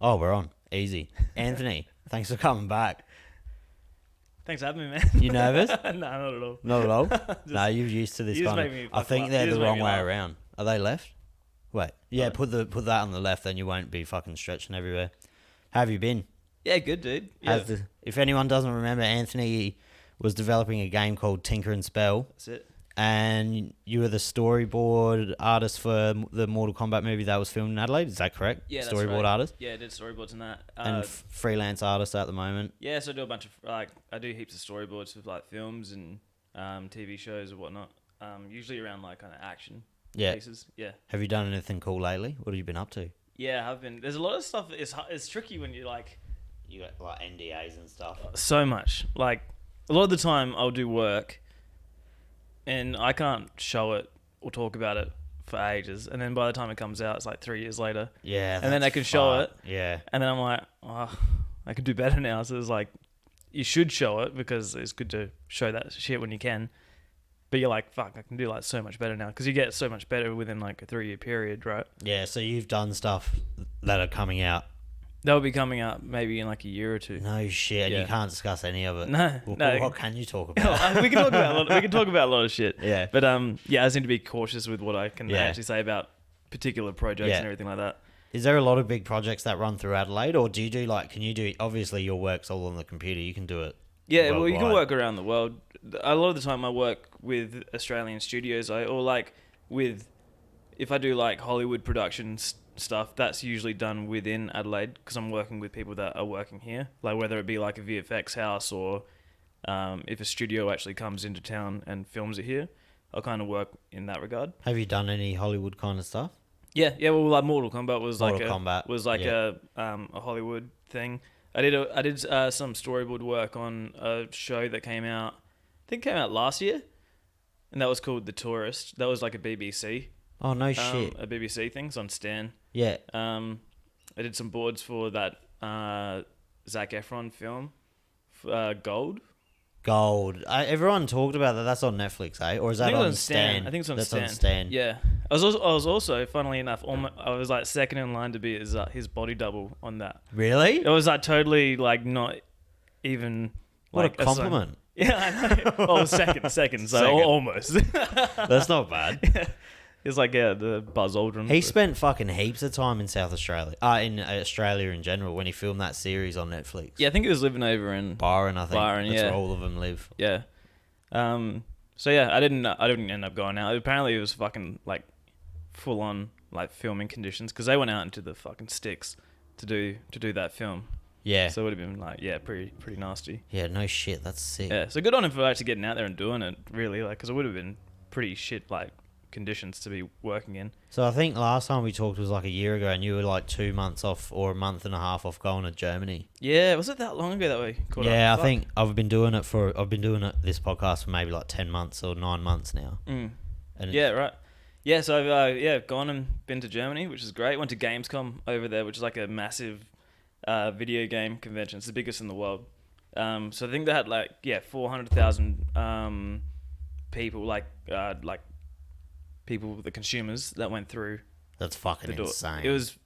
Oh, we're on. Easy. Anthony, thanks for coming back. Thanks for having me, man. You nervous? No, not at all. Not at all? No, you're used to this you just kind make me of... I think laugh. they're You the just make wrong me way laugh. around. Are they left? Wait. Yeah, No. put that on the left, then you won't be fucking stretching everywhere. How have you been? Yeah, good, dude. Yeah, If anyone doesn't remember, Anthony was developing a game called Tinker and Spell, that's it. and you were the storyboard artist for the Mortal Kombat movie that was filmed in Adelaide. Is that correct? Yeah, that's storyboard right. artist Yeah, I did storyboards and that. and freelance artist at the moment. Yeah, so I do a bunch of I do heaps of storyboards for like films and TV shows or whatnot. Usually around like kind of action pieces. Yeah. Have you done anything cool lately? What have you been up to? Yeah, I've been. There's a lot of stuff. It's tricky when you like. You got like NDAs and stuff. So much. Like a lot of the time, I'll do work, and I can't show it or talk about it for ages. And then by the time it comes out, it's like 3 years later. Yeah. And then I can show it. Yeah. And then I'm like, oh, I could do better now. So it's like, you should show it because it's good to show that shit when you can. But you're like, fuck, I can do like so much better now because you get so much better within like a 3 year period, right? Yeah. So you've done stuff that are coming out. They'll be coming out maybe in like a year or two. No shit. And Yeah. you can't discuss any of it. No, no. What can you talk about? we can talk about a lot. We can talk about a lot of shit. Yeah. But yeah, I just need to be cautious with what I can Yeah. actually say about particular projects Yeah. and everything like that. Is there a lot of big projects that run through Adelaide, or do you do like? Can you do? Obviously, your work's all on the computer. You can do it. Yeah, well, you can worldwide. work around the world. A lot of the time, I work with Australian studios, or like with if I do like Hollywood productions stuff, that's usually done within Adelaide because I'm working with people that are working here. Like whether it be like a VFX house or if a studio actually comes into town and films it here, I'll kind of work in that regard. Have you done any Hollywood kind of stuff? Yeah. Well, like Mortal Kombat was Mortal Kombat, a Hollywood thing. I did some storyboard work on a show that came out. I think it came out last year, and that was called The Tourist. That was like a BBC. Oh no shit. A BBC thing. It's on Stan. Yeah. I did some boards for that Zac Efron film, Gold. Everyone talked about that. That's on Netflix, eh? Or is that on Stan? I think it's on That's Stan. on Stan. Yeah. I was also, funnily enough, I was like second in line to be his body double on that. Really? It was like totally like not even What like a compliment. Yeah, I know. Oh, second. So Second. almost. That's not bad. It's like the Buzz Aldrin. He spent fucking heaps of time in South Australia. In Australia in general when he filmed that series on Netflix. Yeah, I think he was living over in Byron, I think. Byron, That's yeah. where all of them live. Yeah. So yeah, I didn't end up going out. Apparently, it was fucking like full on like filming conditions because they went out into the fucking sticks to do that film. Yeah. So it would have been like pretty nasty. Yeah, no shit. That's sick. Yeah. So good on him for actually getting out there and doing it. Really, like because it would have been pretty shit like conditions to be working in. So I think last time we talked was like a year ago and you were like 2 months off or a month and a half off going to Germany. Yeah, was it that long ago that we caught Yeah, up? I think I've been doing this podcast for maybe like 10 months or 9 months now. Mm. And Yeah, right. Yeah, so I've gone and been to Germany, which is great. Went to Gamescom over there, which is like a massive video game convention. It's the biggest in the world. So I think they had 400,000 people, like people, the consumers that went through That's fucking the door. insane. It was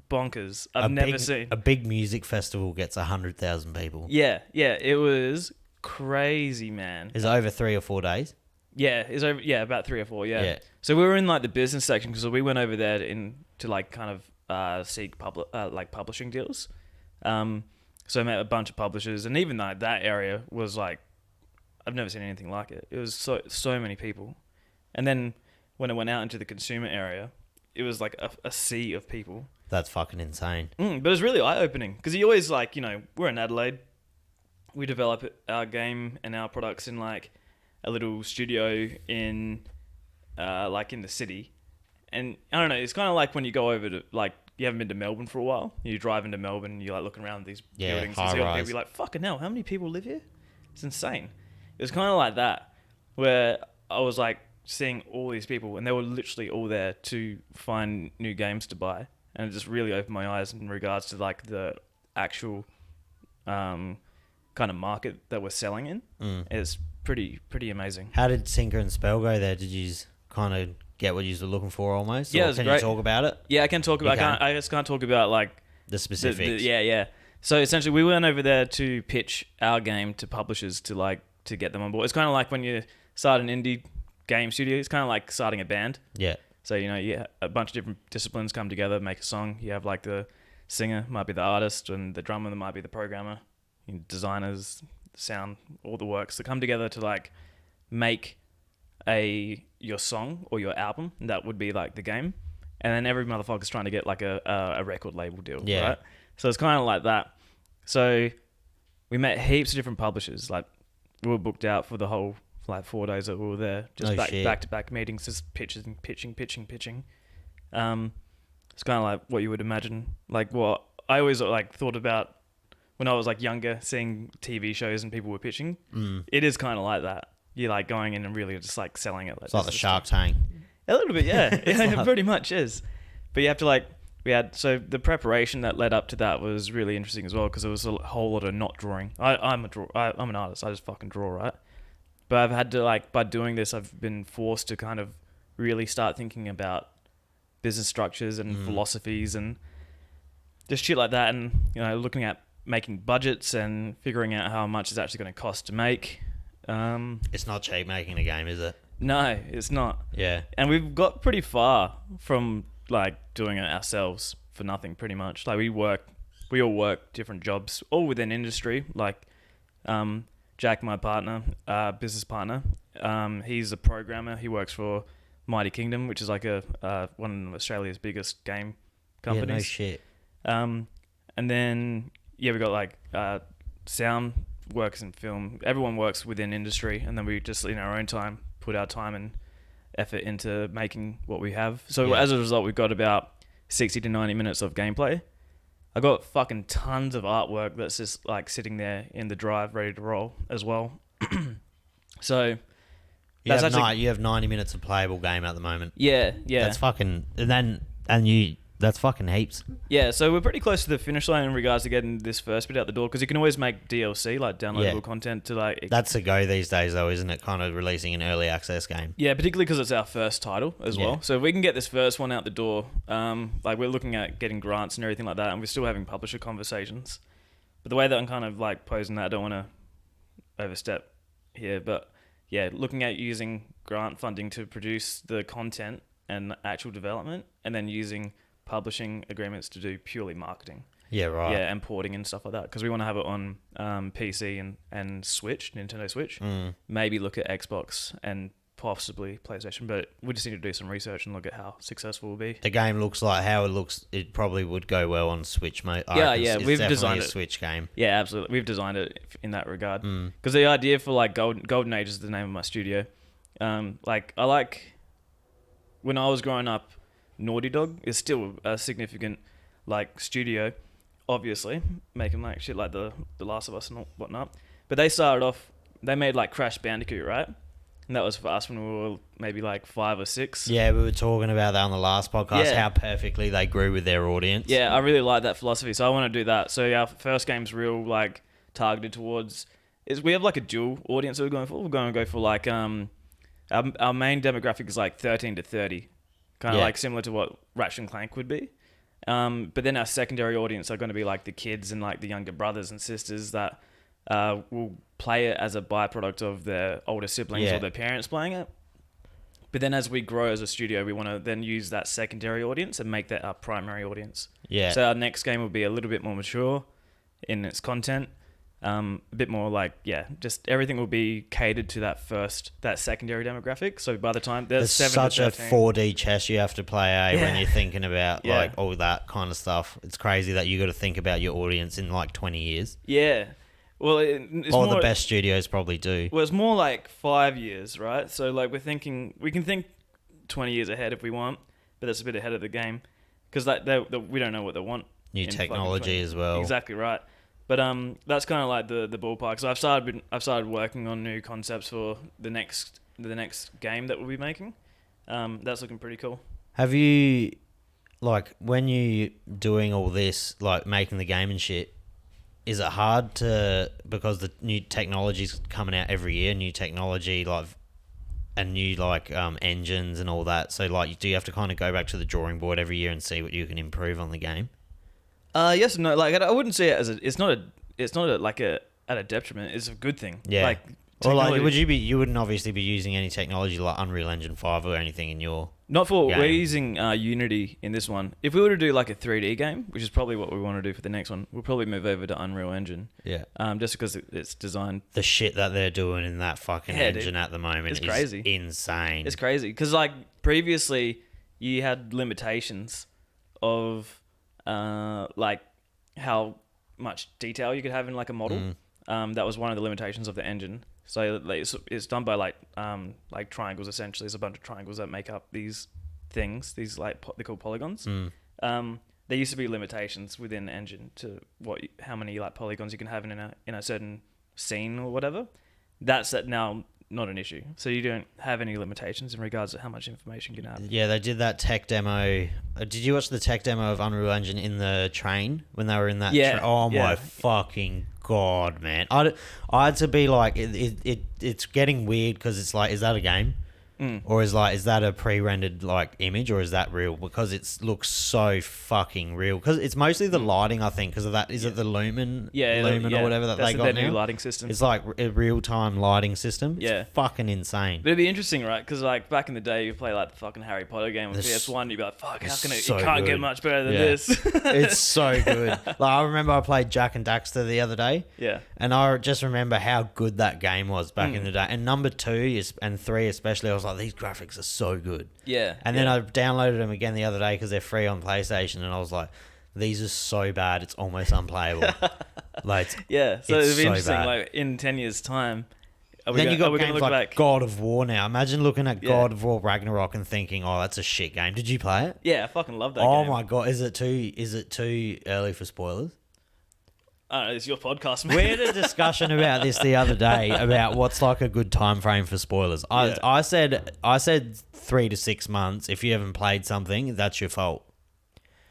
bonkers. I've never seen a big music festival gets 100,000 people. Yeah, it was crazy, man. Is it over 3 or 4 days? Yeah, it's over. Yeah, about 3 or 4. Yeah. Yeah. So we were in like the business section because we went over there to like kind of seek publishing deals. So I met a bunch of publishers, and even that area was like, I've never seen anything like it. It was so many people, and then when I went out into the consumer area, it was like a sea of people. That's fucking insane. But it was really eye-opening because you always like, we're in Adelaide. We develop our game and our products in like a little studio in in the city. And I don't know, it's kind of like when you go over to like, you haven't been to Melbourne for a while. You drive into Melbourne and you're like looking around these buildings and see all the people. You're like, fucking hell, how many people live here? It's insane. It was kind of like that where I was like seeing all these people and they were literally all there to find new games to buy. And it just really opened my eyes in regards to like the actual kind of market that we're selling in. It's pretty amazing. How did Tinker and Spell go there? Did you kind of get what you were looking for almost? Yeah, or it was can great. you talk about it? Yeah, I can talk about. I just can't talk about like The specifics. Yeah. So essentially, we went over there to pitch our game to publishers to get them on board. It's kind of like when you start an indie game studio. It's kind of like starting a band. Yeah. So a bunch of different disciplines come together, make a song. You have like the singer might be the artist, and the drummer might be the programmer, designers, sound, all the works that come together to like make your song or your album. And that would be like the game, and then every motherfucker's trying to get like a record label deal, right? So it's kind of like that. So we met heaps of different publishers. Like we were booked out for the whole 4 days that we were there, just back to back meetings, just pitching. It's kind of like what you would imagine, like what I always like thought about when I was like younger, seeing TV shows and people were pitching. It is kind of like that. You're like going in and really just like selling it. Like, it's like the Shark Tank. A little bit, yeah. It pretty much is. But you have to so the preparation that led up to that was really interesting as well, because there was a whole lot of not drawing. I'm an artist. I just fucking draw, right? But I've had to by doing this, I've been forced to kind of really start thinking about business structures and philosophies and just shit like that. And, looking at making budgets and figuring out how much it's actually going to cost to make. It's not cheap making a game, is it? No, it's not. Yeah. And we've got pretty far from doing it ourselves for nothing, pretty much. Like we all work different jobs, all within industry. Like, Jack, my partner, business partner, he's a programmer. He works for Mighty Kingdom, which is like one of Australia's biggest game companies. Yeah, no shit. And then we got sound works in film. Everyone works within industry, and then we just in our own time put our time and effort into making what we have. So as a result, we've got about 60 to 90 minutes of gameplay. I got fucking tons of artwork that's just sitting there in the drive ready to roll as well. So you have 90 minutes of playable game at the moment. Yeah. That's fucking that's fucking heaps. Yeah, so we're pretty close to the finish line in regards to getting this first bit out the door, because you can always make DLC, downloadable content to That's the go these days, though, isn't it? Kind of releasing an early access game. Yeah, particularly because it's our first title as well. So if we can get this first one out the door, we're looking at getting grants and everything like that, and we're still having publisher conversations. But the way that I'm kind of posing that, I don't want to overstep here, but looking at using grant funding to produce the content and actual development, and then using publishing agreements to do purely marketing. Yeah, right. Yeah, and porting and stuff like that, because we want to have it on PC and Switch, Nintendo Switch. Maybe look at Xbox and possibly PlayStation, but we just need to do some research and look at how successful it will be. The game looks like how it looks. It probably would go well on Switch, mate. We've designed a Switch game. Yeah, absolutely. We've designed it in that regard, because the idea for Golden Age is the name of my studio. When I was growing up, Naughty Dog is still a significant studio, obviously, making shit like the Last of Us and whatnot. But they started off, they made Crash Bandicoot, right? And that was for us when we were maybe 5 or 6. Yeah, we were talking about that on the last podcast, how perfectly they grew with their audience. Yeah, I really like that philosophy, so I want to do that. So our first game's real targeted towards, we have a dual audience that we're going for. We're going to go for our main demographic is 13 to 30. Kind of similar to what Ratchet and Clank would be. But then our secondary audience are going to be the kids and the younger brothers and sisters that will play it as a byproduct of their older siblings or their parents playing it. But then as we grow as a studio, we want to then use that secondary audience and make that our primary audience. Yeah. So our next game will be a little bit more mature in its content. A bit more just everything will be catered to that secondary demographic. So by the time there's 7 such to a 4D chess you have to play, when you're thinking about all that kind of stuff. It's crazy that you got to think about your audience in 20 years. Yeah. Well, it's all the best studios probably do. Well, it's more 5 years, right? So we can think 20 years ahead if we want, but that's a bit ahead of the game, because we don't know what they want. New technology as well. Exactly right. But that's kind of the ballpark. So I've started working on new concepts for the next game that we'll be making. That's looking pretty cool. Have you when you doing all this making the game and shit? Is it hard because the new technology's coming out every year, new technology and new engines and all that? So do you have to kind of go back to the drawing board every year and see what you can improve on the game? Yes and no. Like I wouldn't say it as a. It's not like a at a detriment. It's a good thing. Yeah. Like Or like, technology- you wouldn't obviously be using any technology like Unreal Engine 5 or anything in your... Not for game. we're using Unity in this one. If we were to do like a 3D game, which is probably what we want to do for the next one, we'll probably move over to Unreal Engine. Yeah. Just because it's designed. The shit that they're doing in that fucking Yeah, dude. engine at the moment It's is crazy. insane. It's crazy because like previously you had limitations of like how much detail you could have in like a model. That was one of the limitations of the engine. So like, it's done by like triangles essentially. There's a bunch of triangles that make up these things. These like they're called polygons. There used to be limitations within the engine to how many like polygons you can have in a certain scene or whatever. That's now not an issue. So you don't have any limitations in regards to how much information you can have. Yeah, they did that tech demo. Did you watch the tech demo of Unreal Engine in the train when they were in that? Yeah. Oh Yeah. my fucking god, man! I had to be like, it's getting weird because it's like, is that a game? Or is that a pre-rendered like image, or is that real? Because it looks so fucking real. Because it's mostly the lighting, I think. Because of that, is it the Lumen? Lumen or whatever that That's they got their now? new lighting system. It's like a real-time lighting system. Yeah. It's fucking insane. But it'd be interesting, right? Because like back in the day, you play like the fucking Harry Potter game on This- PS1, you'd be like, "Fuck, how can it? so It can't good. get much better than Yeah. this." It's so good. Like, I remember I played Jack and Daxter the other day. Yeah. And I just remember how good that game was back in the day. And number 2 and 3 especially, I was like, these graphics are so good. Yeah. And then I downloaded them again the other day because they're free on PlayStation, and I was like, these are so bad, it's almost unplayable. Like, Yeah. So it's it'd be so interesting, bad. like in 10 years' time. Then you got are we games gonna like look back? God of War now. Imagine looking at Yeah. God of War Ragnarok and thinking, oh, that's a shit game. Did you play it? Yeah, I fucking love that Oh game. my god, is it too early for spoilers? I don't know, it's your podcast, man. We had a discussion about this the other day about what's like a good time frame for spoilers. I said 3 to 6 months. If you haven't played something, that's your fault.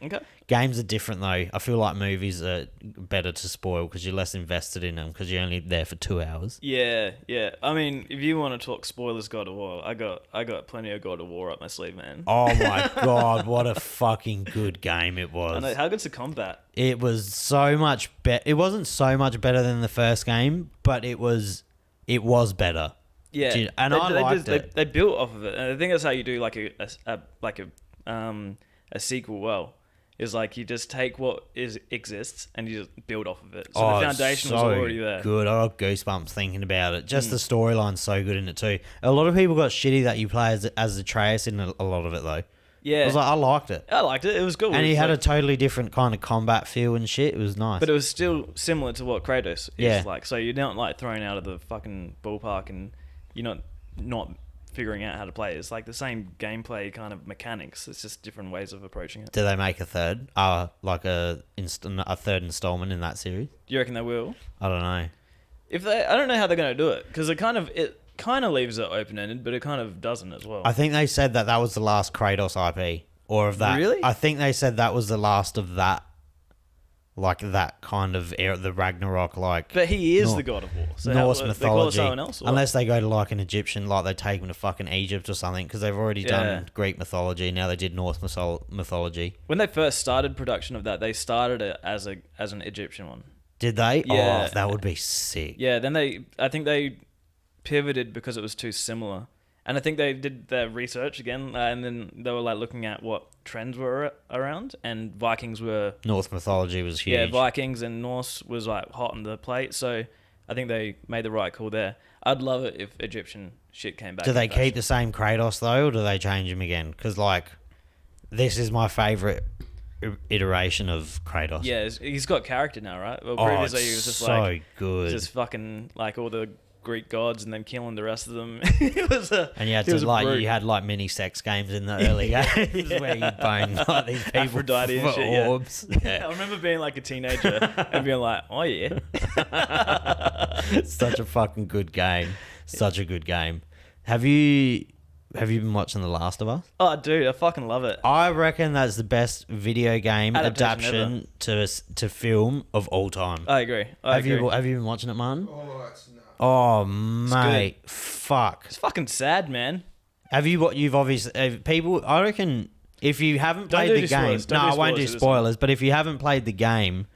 Okay. Games are different though. I feel like movies are better to spoil because you're less invested in them because you're only there for 2 hours. Yeah, yeah. I mean, if you want to talk spoilers, God of War, I got plenty of God of War up my sleeve, man. Oh my god, what a fucking good game it I was. know, how good's the combat? It was so much better. It wasn't so much better than the first game, but it was better. Yeah, Dude, and I liked it. They built off of it, and I think that's how you do like a sequel well. Is like you just take what exists and you just build off of it. So the foundation was already there. Good. I got goosebumps thinking about it. Just the storyline's so good in it too. A lot of people got shitty that you play as Atreus in a lot of it though. Yeah, I was like, I liked it. I liked it. It was good. And It he was had a like- totally different kind of combat feel and shit. It was nice. but it was still similar to what Kratos is Yeah. like. So you're not like thrown out of the fucking ballpark and you're not figuring out how to play. It's like the same gameplay kind of mechanics. It's just different ways of approaching it. Do they make a third? Like a third installment in that series? Do you reckon they will? I don't know. I don't know how they're going to do it because it kind of leaves it open ended, but it kind of doesn't as well. I think they said that was the last Kratos IP. Or of that. Really? I think they said that was the last of that. Like that kind of era, the Ragnarok, like But he is Nor- the God of War. So Norse they call it mythology. someone else? Or? Unless they go to like an Egyptian, like they take them to fucking Egypt or something, because they've already Yeah. done Greek mythology. Now they did Norse mythology. When they first started production of that, they started it as an Egyptian one. Did they? Yeah. Oh, that would be sick. Yeah, then I think they pivoted because it was too similar. And I think they did their research again, and then they were like looking at what trends were around, and Vikings were Norse mythology was huge. yeah, Vikings and Norse was like hot on the plate. So I think they made the right call there. I'd love it if Egyptian shit came back. Do in they fashion. keep the same Kratos though, or do they change him again? Because like, this is my favorite iteration of Kratos. Yeah, he's got character now, right? Well, Oh, previously it's he was just so like good. just fucking like all the Greek gods and then killing the rest of them. It was And you had he was to a like brute. you had like mini sex games in the early games where you boned like these people Aphrodite and for shit, yeah. orbs. I remember being like a teenager and being like, oh yeah. Such a fucking good game. Such a good game. Have you been watching The Last of Us? Oh, dude, I fucking love it. I reckon that's the best video game Adaptation adaptation to film of all time. I agree. Have you been watching it, Martin? Oh, it's not. Oh mate, fuck. It's fucking sad, man. Have you what you've obviously people? I reckon If you haven't Don't played do the spoilers. game, Don't no, do I won't do spoilers for this spoilers. But if you haven't played the game,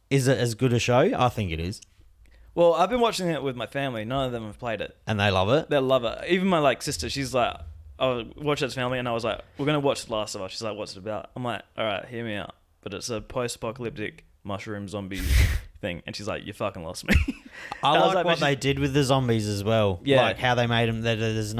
is it as good a show? I think it is, Well, I've been watching it with my family. None of them have played it. and they love it. They love it. Even my like sister, she's like, I watched it as family, and I was like, we're gonna watch The Last of Us. She's like, what's it about? I'm like, all right, hear me out. But it's a post-apocalyptic mushroom zombie thing, and she's like, you fucking lost me. I was like like, what they did with the zombies as well. Yeah. Like how they made them. There's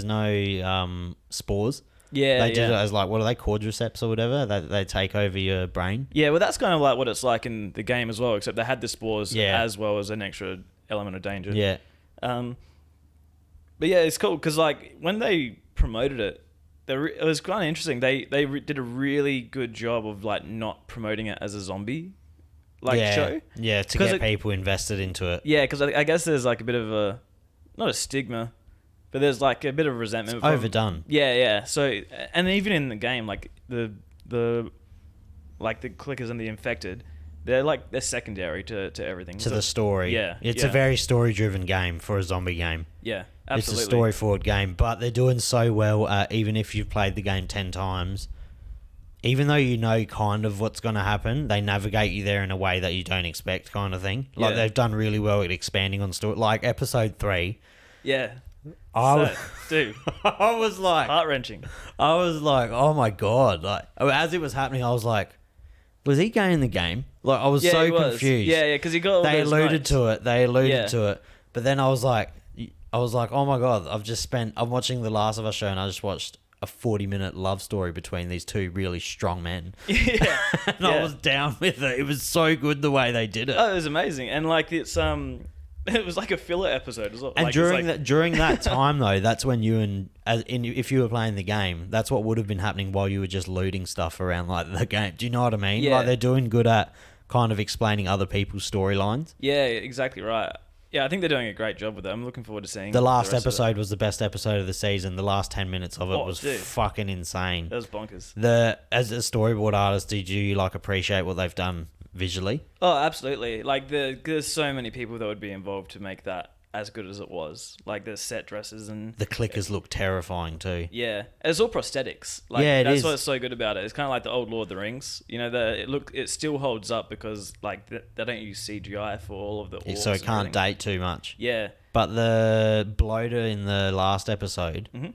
no spores. Yeah, They did it as like, what are they, cordyceps or whatever? They take over your brain. Yeah, well, that's kind of like what it's like in the game as well, except they had the spores Yeah. as well as an extra element of danger. Yeah. But yeah, it's cool because like when they promoted it, it was kind of interesting. They did a really good job of like not promoting it as a zombie show. Yeah, to 'Cause get people invested into it. Yeah, because I guess there's like a bit of a, not a stigma, but there's like a bit of resentment. It's overdone. Yeah. So, and even in the game, like the clickers and the infected, they're secondary to everything. To the story. Yeah, It's yeah. a very story-driven game for a zombie game. Yeah, absolutely. It's a story-forward game, but they're doing so well, even if you've played the game 10 times, even though you know kind of what's going to happen, they navigate you there in a way that you don't expect kind of thing. Like, Yeah. they've done really well at expanding on story. Like, episode 3, Yeah. I Dude, I was like, heart-wrenching. oh my God. Like, as it was happening, I was like, was he gay in the game? Like, I was Yeah, so he was. confused. Yeah, because he got all They those alluded notes. to it. They alluded Yeah. to it. But then I was like, oh my God, I'm watching The Last of Us show, and I just watched a 40-minute love story between these two really strong men. Yeah. And I was down with it. It was so good the way they did it. Oh, it was amazing. And like it's it was like a filler episode as well. And like, during that time though, that's when if you were playing the game, that's what would have been happening while you were just looting stuff around like the game. Do you know what I mean? Yeah. Like they're doing good at kind of explaining other people's storylines. Yeah, exactly right. Yeah, I think they're doing a great job with it. I'm looking forward to seeing The last rest of it. episode was the best episode of the season. The last 10 minutes of it Oh, was dude. fucking insane. That was bonkers. As a storyboard artist, did you like appreciate what they've done visually? Oh, absolutely. Like there's so many people that would be involved to make that as good as it was. Like the set dresses and The clickers look terrifying too. yeah, it's all prosthetics. Like, Yeah, it that's is. what's so good about it. It's kind of like the old Lord of the Rings. You know, it still holds up because like they don't use CGI for all of the orcs So it and can't everything. date too much. Yeah. But the bloater in the last episode, Mhm.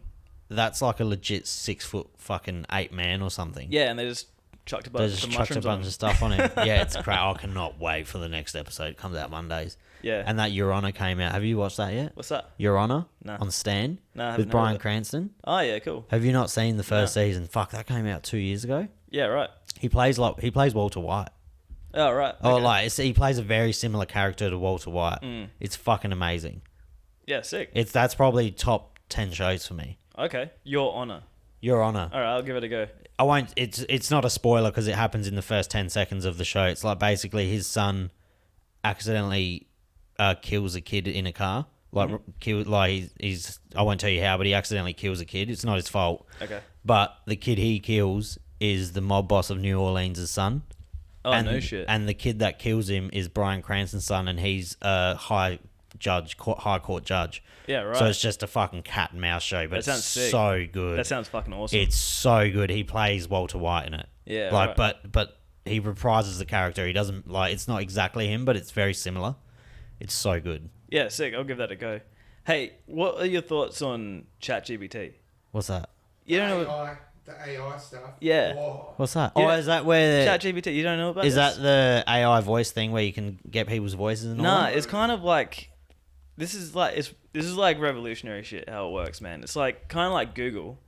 that's like a legit 6 foot fucking 8 man or something. Yeah, and they just chucked a They bunch just of chucked a mushrooms on bunch him. of stuff on him. Yeah, it's crap. I cannot wait for the next episode. It comes out Mondays. Yeah. And that Your Honor came out. Have you watched that yet? What's that? Your Honor? No. On Stan? No, I haven't with heard Bryan of it. Cranston? Oh yeah, cool. Have you not seen the first season? Fuck, that came out 2 years ago. Yeah, right. He plays Walter White. Oh right. Oh, Okay. like he plays a very similar character to Walter White. Mm. It's fucking amazing. Yeah, sick. That's probably top 10 shows for me. Okay, Your Honor. Your Honor. All right, I'll give it a go. I won't. It's not a spoiler because it happens in the first 10 seconds of the show. It's like basically his son accidentally kills a kid in a car. He's I won't tell you how, but he accidentally kills a kid. It's not his fault. Okay. But the kid he kills is the mob boss of New Orleans' son. Oh no shit. And the kid that kills him is Bryan Cranston's son, and he's a high court judge. Yeah, right. So it's just a fucking cat and mouse show, but That it's sounds sick. so good. That sounds fucking awesome. It's so good. He plays Walter White in it. Yeah, like right. but he reprises the character. He doesn't like. It's not exactly him, but it's very similar. It's so good. Yeah, sick. I'll give that a go. Hey, what are your thoughts on ChatGPT? What's that? You don't know what AI, the AI stuff. Yeah. Oh, What's that? Yeah. Oh, is that where ChatGPT? You don't know about is this? that the AI voice thing where you can get people's voices and all Nah, that? it's kind of like this is like revolutionary shit how it works, man. It's like kind of like Google,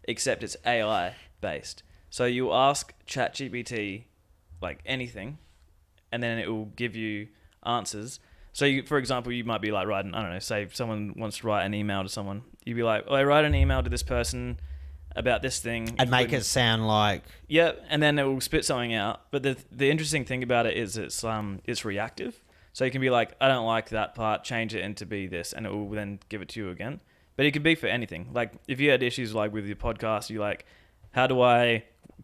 except it's AI based. So you ask ChatGPT like anything, and then it will give you answers. So you, for example, you might be like writing, I don't know, say someone wants to write an email to someone. You'd be like, oh, I write an email to this person about this thing. And make including- it sound like Yep, and then it will spit something out. But the interesting thing about it is it's reactive. So you can be like, I don't like that part, change it into be this, and it will then give it to you again. But it could be for anything. Like if you had issues like with your podcast, you like, how do I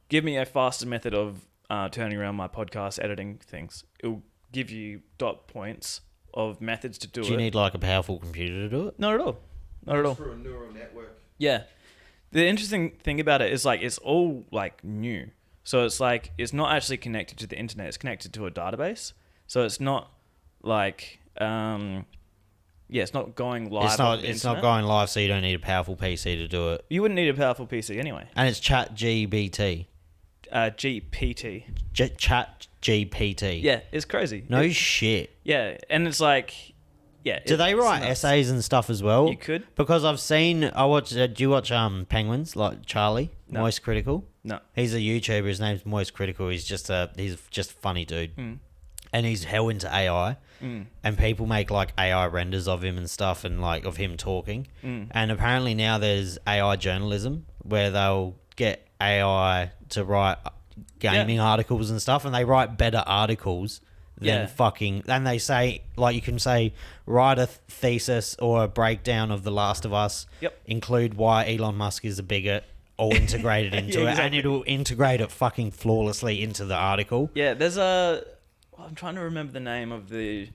give me a faster method of turning around my podcast editing things? It will give you dot points of methods to do it. do you need like a powerful computer to do it? Not at all. Not at all. Through a neural network. Yeah. The interesting thing about it is like it's all like new. So it's like it's not actually connected to the internet. It's connected to a database. So it's not like it's not going live. It's not going live, so you don't need a powerful PC to do it. You wouldn't need a powerful PC anyway. And it's Chat GPT. GPT. Chat GPT. Yeah, it's crazy. No shit. Yeah, and it's like, yeah. Do they write essays and stuff as well? You could. Because I've seen. Do you watch Penguins like Charlie? No. Moist Critical. No. He's a YouTuber. His name's Moist Critical. He's just a funny dude. And he's hell into AI. And people make like AI renders of him and stuff, and like of him talking. And apparently now there's AI journalism where they'll get AI to write gaming articles and stuff, and they write better articles than and they say, like, you can say write a thesis or a breakdown of The Last of Us, include why Elon Musk is a bigot, all integrated into it, and it'll integrate it fucking flawlessly into the article. Yeah, there's I'm trying to remember the name of the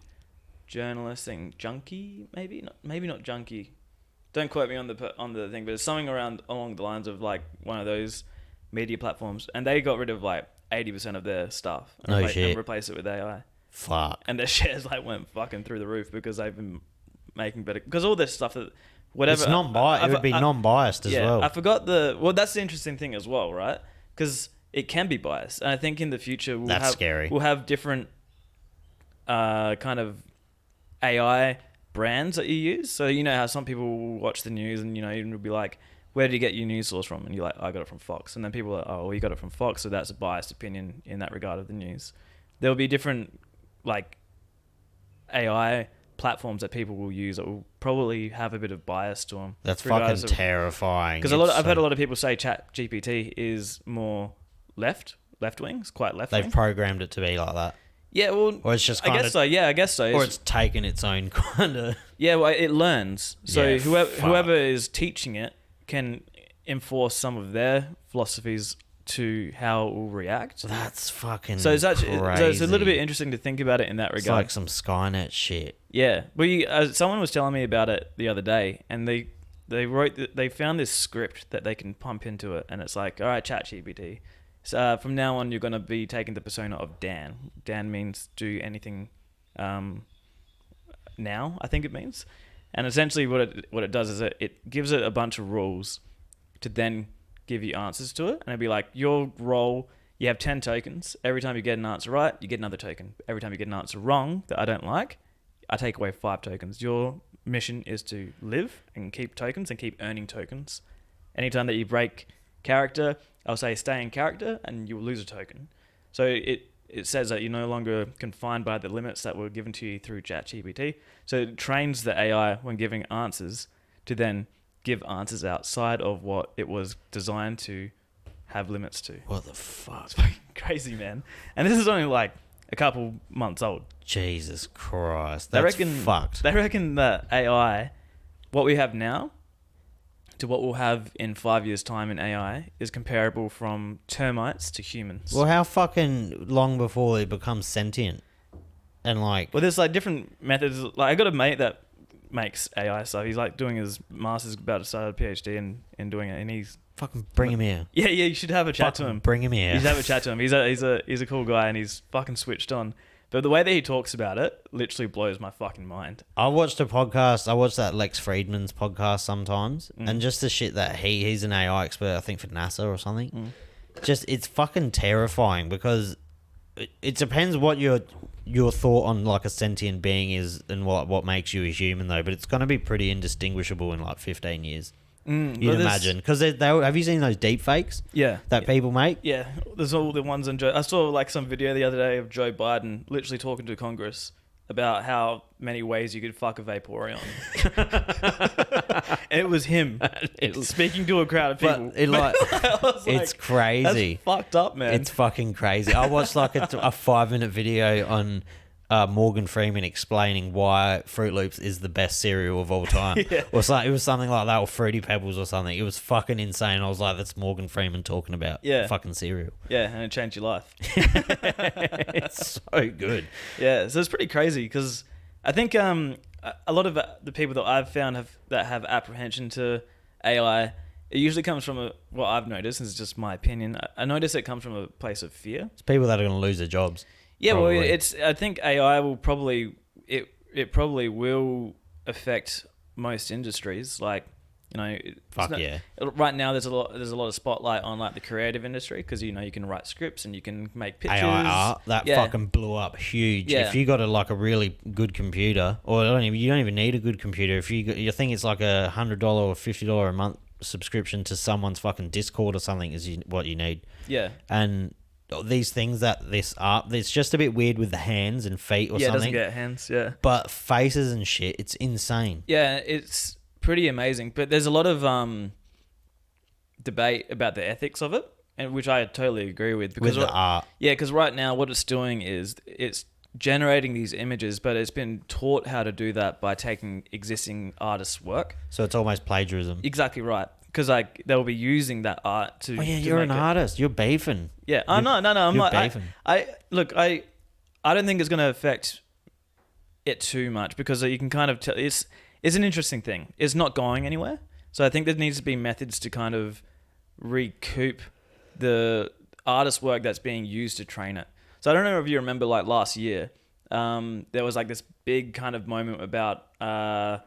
journalist thing. Junkie, maybe not Junkie. Don't quote me on the thing, but it's something along the lines of like one of those media platforms, and they got rid of like 80% of their staff and replaced it with AI. Fuck. And their shares like went fucking through the roof because they've been making better, because all this stuff that whatever. It's non-biased. It would be non-biased as well. I forgot that's the interesting thing as well, right? Because it can be biased, and I think in the future we'll have different kind of AI brands that you use. So you know how some people will watch the news and you'll be like, where did you get your news source from? And you're like, I got it from Fox. And then people are like, oh, well, you got it from Fox, so that's a biased opinion in that regard of the news. There'll be different like AI platforms that people will use that will probably have a bit of bias to them. That's fucking terrifying. Because I've heard a lot of people say Chat GPT is more left wing. It's quite left wing. They've programmed it to be like that. Yeah, well, or it's just I guess so. Yeah, I guess so. Or it's taken its own kind of. Yeah, well, it learns. So whoever is teaching it can enforce some of their philosophies to how it will react. That's fucking so it's actually crazy. So it's a little bit interesting to think about it in that regard. It's like some Skynet shit. Yeah, well, someone was telling me about it the other day, and they found this script that they can pump into it, and it's like, all right, ChatGPT. So from now on, you're going to be taking the persona of Dan. Dan means do anything now, I think it means. And essentially what it does is it gives it a bunch of rules to then give you answers to it. And it'd be like, your role, you have 10 tokens. Every time you get an answer right, you get another token. Every time you get an answer wrong that I don't like, I take away 5 tokens. Your mission is to live and keep tokens and keep earning tokens. Anytime that you break character, I'll say stay in character and you will lose a token. So it says that you're no longer confined by the limits that were given to you through ChatGPT. So it trains the AI when giving answers to then give answers outside of what it was designed to have limits to. What the fuck? It's fucking crazy, man. And this is only like a couple months old. Jesus Christ. That's fucked. They reckon that AI, what we have now, to what we'll have in 5 years' time in AI is comparable from termites to humans. Well, how fucking long before they become sentient? And like... Well, there's like different methods. Like I got a mate that makes AI stuff. He's like doing his master's, about to start a PhD and doing it, and he's... Fucking bring him here. Yeah, you should have a chat to him. Bring him here. You should have a chat to him. He's a cool guy, and he's fucking switched on. But the way that he talks about it literally blows my fucking mind. I watched a podcast. I watch that Lex Friedman's podcast sometimes. And just the shit that he's an AI expert, I think, for NASA or something. Just, it's fucking terrifying because it depends what your thought on like a sentient being is and what makes you a human, though. But it's going to be pretty indistinguishable in like 15 years. You'd imagine. Because have you seen those deep fakes? Yeah. That people make? Yeah. There's all the ones on Joe. I saw like some video the other day of Joe Biden literally talking to Congress about how many ways you could fuck a Vaporeon. It was him speaking to a crowd of people. It's crazy. That's fucked up, man. It's fucking crazy. I watched like a 5-minute video on Morgan Freeman explaining why Fruit Loops is the best cereal of all time. Yeah. Or it was something like that, or Fruity Pebbles or something. It was fucking insane. I was like, that's Morgan Freeman talking about fucking cereal. Yeah, and it changed your life. It's so good. Yeah, so it's pretty crazy because I think a lot of the people that I've found that have apprehension to AI it usually comes from what I've noticed, this is just my opinion. I notice it comes from a place of fear. It's people that are going to lose their jobs. Yeah, probably. well, I think AI will probably it probably will affect most industries. Like, you know, Yeah. Right now, there's a lot of spotlight on like the creative industry because you know you can write scripts and you can make pictures. AI art that fucking blew up huge. Yeah. If you got a really good computer, or you don't even need a good computer. If you think it's like $100 or $50 a month subscription to someone's fucking Discord or something is what you need. Yeah. And these things this art, it's just a bit weird with the hands and feet or something. Yeah, it doesn't something. get hands. Yeah. But faces and shit, it's insane. Yeah, it's pretty amazing. But there's a lot of debate about the ethics of it, and which I totally agree with. Because with the art. Yeah, because right now what it's doing is it's generating these images, but it's been taught how to do that by taking existing artists' work. So it's almost plagiarism. Exactly right. Because like they'll be using that art to. Oh yeah, you're an artist. You're beefing. Yeah. Oh no. I'm you're not. beefing. I don't think it's going to affect it too much because you can kind of tell it's an interesting thing. It's not going anywhere. So I think there needs to be methods to kind of recoup the artist work that's being used to train it. So I don't know if you remember like last year, there was like this big kind of moment about what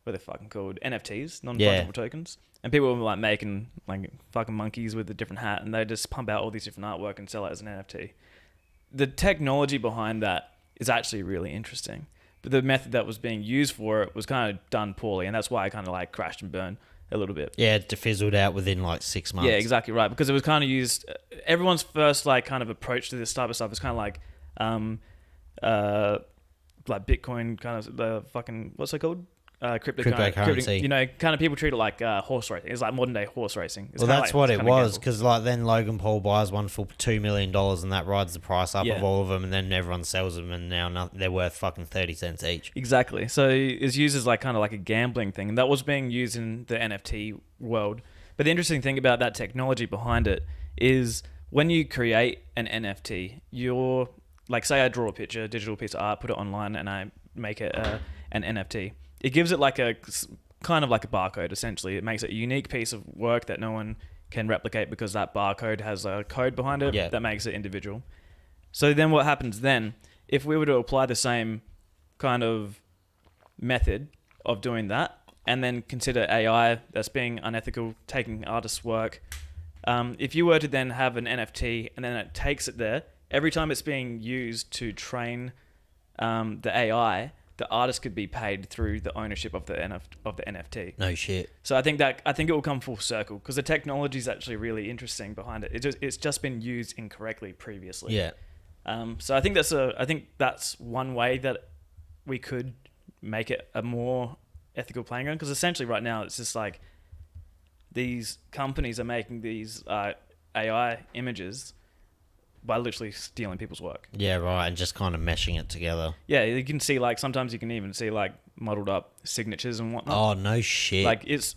they're fucking called NFTs, non-fungible tokens, and people were like making like fucking monkeys with a different hat, and they just pump out all these different artwork and sell it as an NFT. The technology behind that is actually really interesting, but the method that was being used for it was kind of done poorly, and that's why I kind of like crashed and burned a little bit. Yeah, it fizzled out within like 6 months. Yeah, exactly right, because it was kind of used. Everyone's first like kind of approach to this type of stuff is kind of like Bitcoin, kind of the fucking what's it called? Cryptocurrency. You know, kind of people treat it like horse racing. It's like modern day horse racing. It's well, that's like, what it was, because like then Logan Paul buys one for $2 million, and that rides the price up of all of them, and then everyone sells them, and now they're worth fucking 30 cents each. Exactly. So it's used as like kind of like a gambling thing, and that was being used in the NFT world. But the interesting thing about that technology behind it is when you create an NFT, you're like, say I draw a picture, a digital piece of art, put it online, and I make it an NFT. It gives it like a kind of like a barcode, essentially. It makes it a unique piece of work that no one can replicate because that barcode has a code behind it that makes it individual. So then what happens then, if we were to apply the same kind of method of doing that and then consider AI that's being unethical, taking artists' work, if you were to then have an NFT and then it takes it there, every time it's being used to train the AI, the artist could be paid through the ownership of the NFT. No shit. So I think it will come full circle because the technology is actually really interesting behind it. It's just been used incorrectly previously. Yeah. So I think that's one way that we could make it a more ethical playing ground, because essentially right now it's just like these companies are making these AI images by literally stealing people's work. Yeah, right, and just kind of meshing it together. Yeah, you can see like sometimes you can even see like muddled up signatures and whatnot. Oh no shit! Like it's.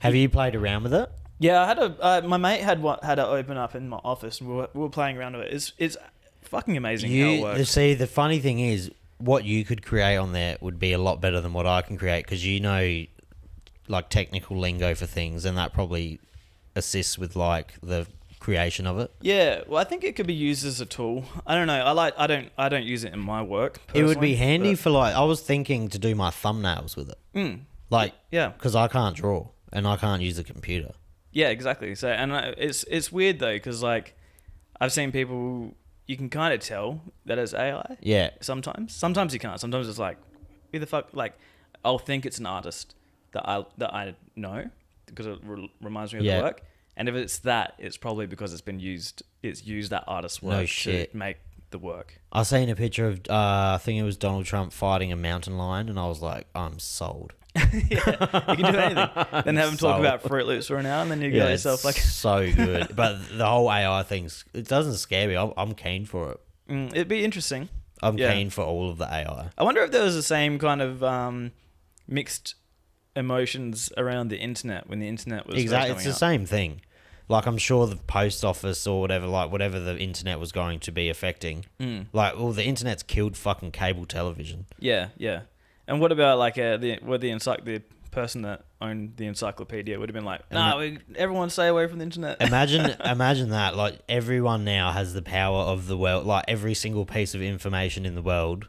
Have you played around with it? Yeah, I had my mate had it open up in my office, and we were playing around with it. It's fucking amazing how it works. See, the funny thing is, what you could create on there would be a lot better than what I can create, because you know, like technical lingo for things, and that probably assists with like the creation of it. Yeah, well, I think it could be used as a tool. I don't know. I don't use it in my work personally. It would be handy for like, I was thinking to do my thumbnails with it. Like, yeah, because I can't draw and I can't use a computer. Yeah, exactly. So, and it's weird though, because like I've seen people, you can kind of tell that it's AI. Yeah. Sometimes you can't. Sometimes it's like, who the fuck? Like, I'll think it's an artist that I know because it reminds me of the work. And if it's that, it's probably because it's used that artist's work to make the work. I seen a picture of, I think it was Donald Trump fighting a mountain lion, and I was like, I'm sold. Yeah, you can do anything. Then have him talk about Fruit Loops for an hour, and then you get yourself like... so good. But the whole AI thing, it doesn't scare me. I'm keen for it. It'd be interesting. I'm keen for all of the AI. I wonder if there was the same kind of mixed emotions around the internet when the internet was exactly. It's the same thing. Like, I'm sure the post office or whatever, like whatever the internet was going to be affecting. Like, well, the internet's killed fucking cable television. Yeah, yeah. And what about like the person that owned the encyclopedia would have been like, "Nah, everyone stay away from the internet." Imagine that. Like, everyone now has the power of the world. Like, every single piece of information in the world,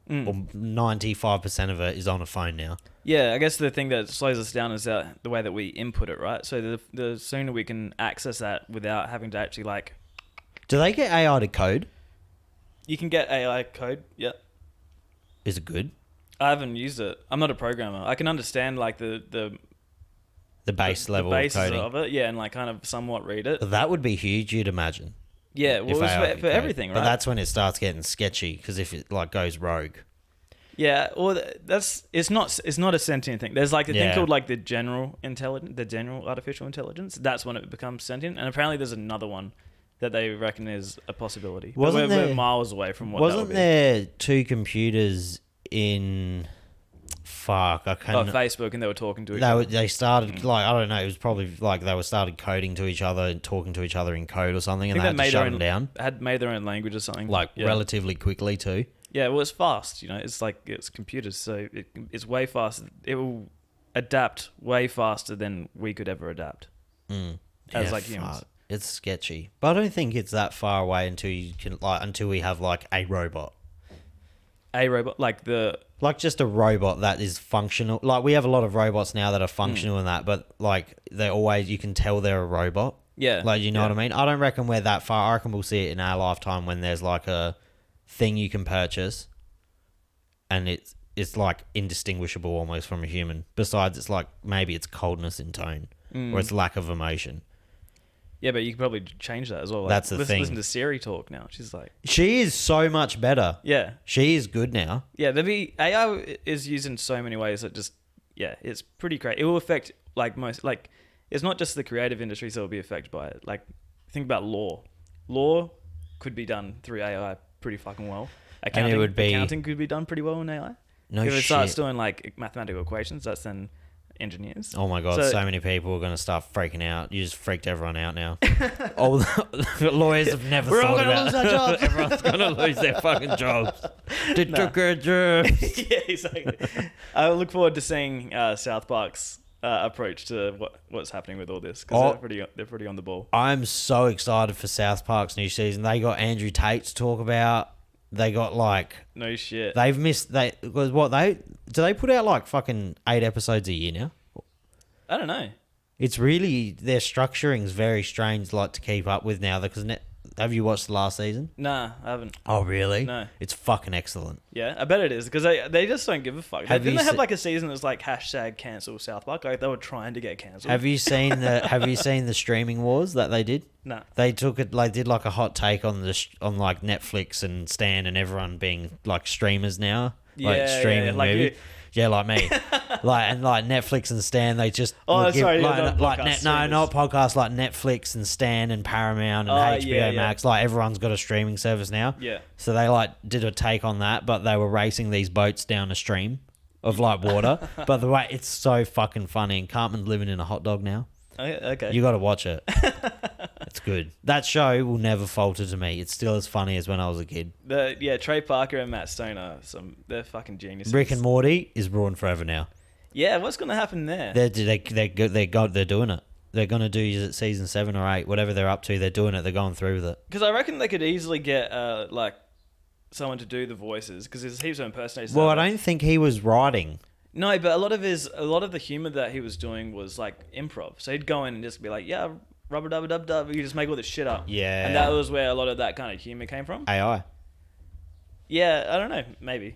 or 95% of it, is on a phone now. Yeah, I guess the thing that slows us down is the way that we input it, right? So the sooner we can access that without having to actually like... Do they get AI to code? You can get AI code, yeah. Is it good? I haven't used it. I'm not a programmer. I can understand like the base level of coding of it, yeah, and like kind of somewhat read it. But that would be huge, you'd imagine. Yeah, well, it's for everything, right? But that's when it starts getting sketchy, because if it like goes rogue. Yeah, or it's not a sentient thing. There's like a thing called like the general artificial intelligence. That's when it becomes sentient, and apparently there's another one that they reckon is a possibility. But we're miles away from what. Wasn't there two computers in? Fuck, I can't. Facebook, and they were talking to each other. They started like, I don't know. It was probably like they started coding to each other and talking to each other in code or something, and they had to shut them down. Had made their own language or something, like relatively quickly too. Yeah, well, it's fast. It's like it's computers, so it's way faster. It will adapt way faster than we could ever adapt as like humans. It's sketchy, but I don't think it's that far away until we have like a robot. A robot, like just a robot that is functional. Like, we have a lot of robots now that are functional and that, but like you can tell they're a robot. Yeah, like, you know what I mean. I don't reckon we're that far. I reckon we'll see it in our lifetime when there's like a thing you can purchase, and it's like indistinguishable almost from a human. Besides, it's like maybe it's coldness in tone or it's lack of emotion. Yeah, but you could probably change that as well. Like, that's the thing. Listen to Siri talk now. She's like... She is so much better. Yeah. She is good now. Yeah, AI is used in so many ways that just... Yeah, it's pretty great. It will affect, like, most... Like, it's not just the creative industries that will be affected by it. Like, think about law. Law could be done through AI pretty fucking well. Accounting could be done pretty well in AI. No shit. If it starts doing, like, mathematical equations, that's then... engineers. Oh my god, so many people are going to start freaking out. You just freaked everyone out now. All the lawyers have never thought about it. We're all going to lose our jobs. Everyone's going to lose their fucking jobs. They took our jobs. Yeah, exactly. I look forward to seeing South Park's approach to what's happening with all this, because they're pretty on the ball. I'm so excited for South Park's new season. They got Andrew Tate to talk about. They got like... No shit. They've missed... Do they put out like fucking 8 episodes a year now? I don't know. It's really... Their structuring's very strange like to keep up with now, because... Have you watched the last season? Nah, I haven't. Oh, really? No. It's fucking excellent. Yeah, I bet it is, because they just don't give a fuck. Didn't they have like a season that's like #cancel South Park? Like, they were trying to get cancelled. Have you seen the streaming wars that they did? No. They did like a hot take on like Netflix and Stan and everyone being like streamers now. Like streaming like movies. Yeah, like me. like Netflix and Stan, they just not podcasts, like Netflix and Stan and Paramount and HBO Max. Like, everyone's got a streaming service now. Yeah. So they like did a take on that, but they were racing these boats down a stream of like water. But the way it's so fucking funny, and Cartman's living in a hot dog now. Okay. You got to watch it. It's good. That show will never falter to me. It's still as funny as when I was a kid. Trey Parker and Matt Stone are they're fucking geniuses. Rick and Morty is ruined forever now. Yeah, what's gonna happen there? They're doing it. They're gonna do season 7 or 8, whatever they're up to. They're doing it. They're going through with it. Because I reckon they could easily get like someone to do the voices, because there's heaps of impersonators. Well, I don't think he was writing. No, but a lot of the humor that he was doing was like improv. So he'd go in and just be like, "Yeah, rubber dubber dub dub." You just make all this shit up. Yeah, and that was where a lot of that kind of humor came from. AI. Yeah, I don't know. Maybe.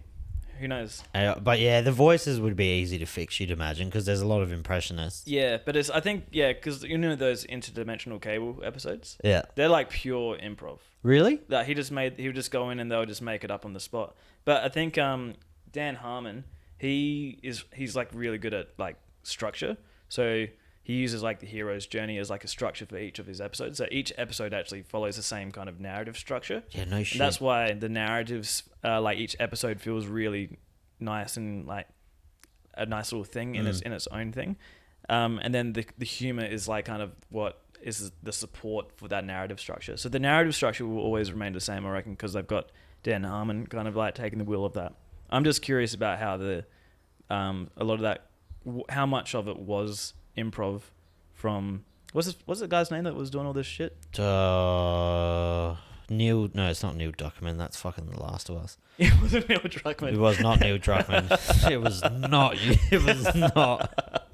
Who knows? But yeah, the voices would be easy to fix, you'd imagine, because there's a lot of impressionists. Yeah, but I think because you know those interdimensional cable episodes. Yeah, they're like pure improv. Really? That he would just go in and they'll just make it up on the spot. But I think Dan Harmon, he's like really good at like structure. So he uses like the hero's journey as like a structure for each of his episodes. So each episode actually follows the same kind of narrative structure. Yeah, no shit. And that's why the narratives, like each episode feels really nice and like a nice little thing in its own thing. And then the humor is like kind of what is the support for that narrative structure. So the narrative structure will always remain the same, I reckon, because they've got Dan Harmon kind of like taking the wheel of that. I'm just curious about how a lot of that how much of it was improv from what's the guy's name that was doing all this shit? Neil. No, it's not Neil Druckmann. That's fucking The Last of Us. It wasn't Neil Druckmann. It was not Neil Druckmann. It was not. It was not.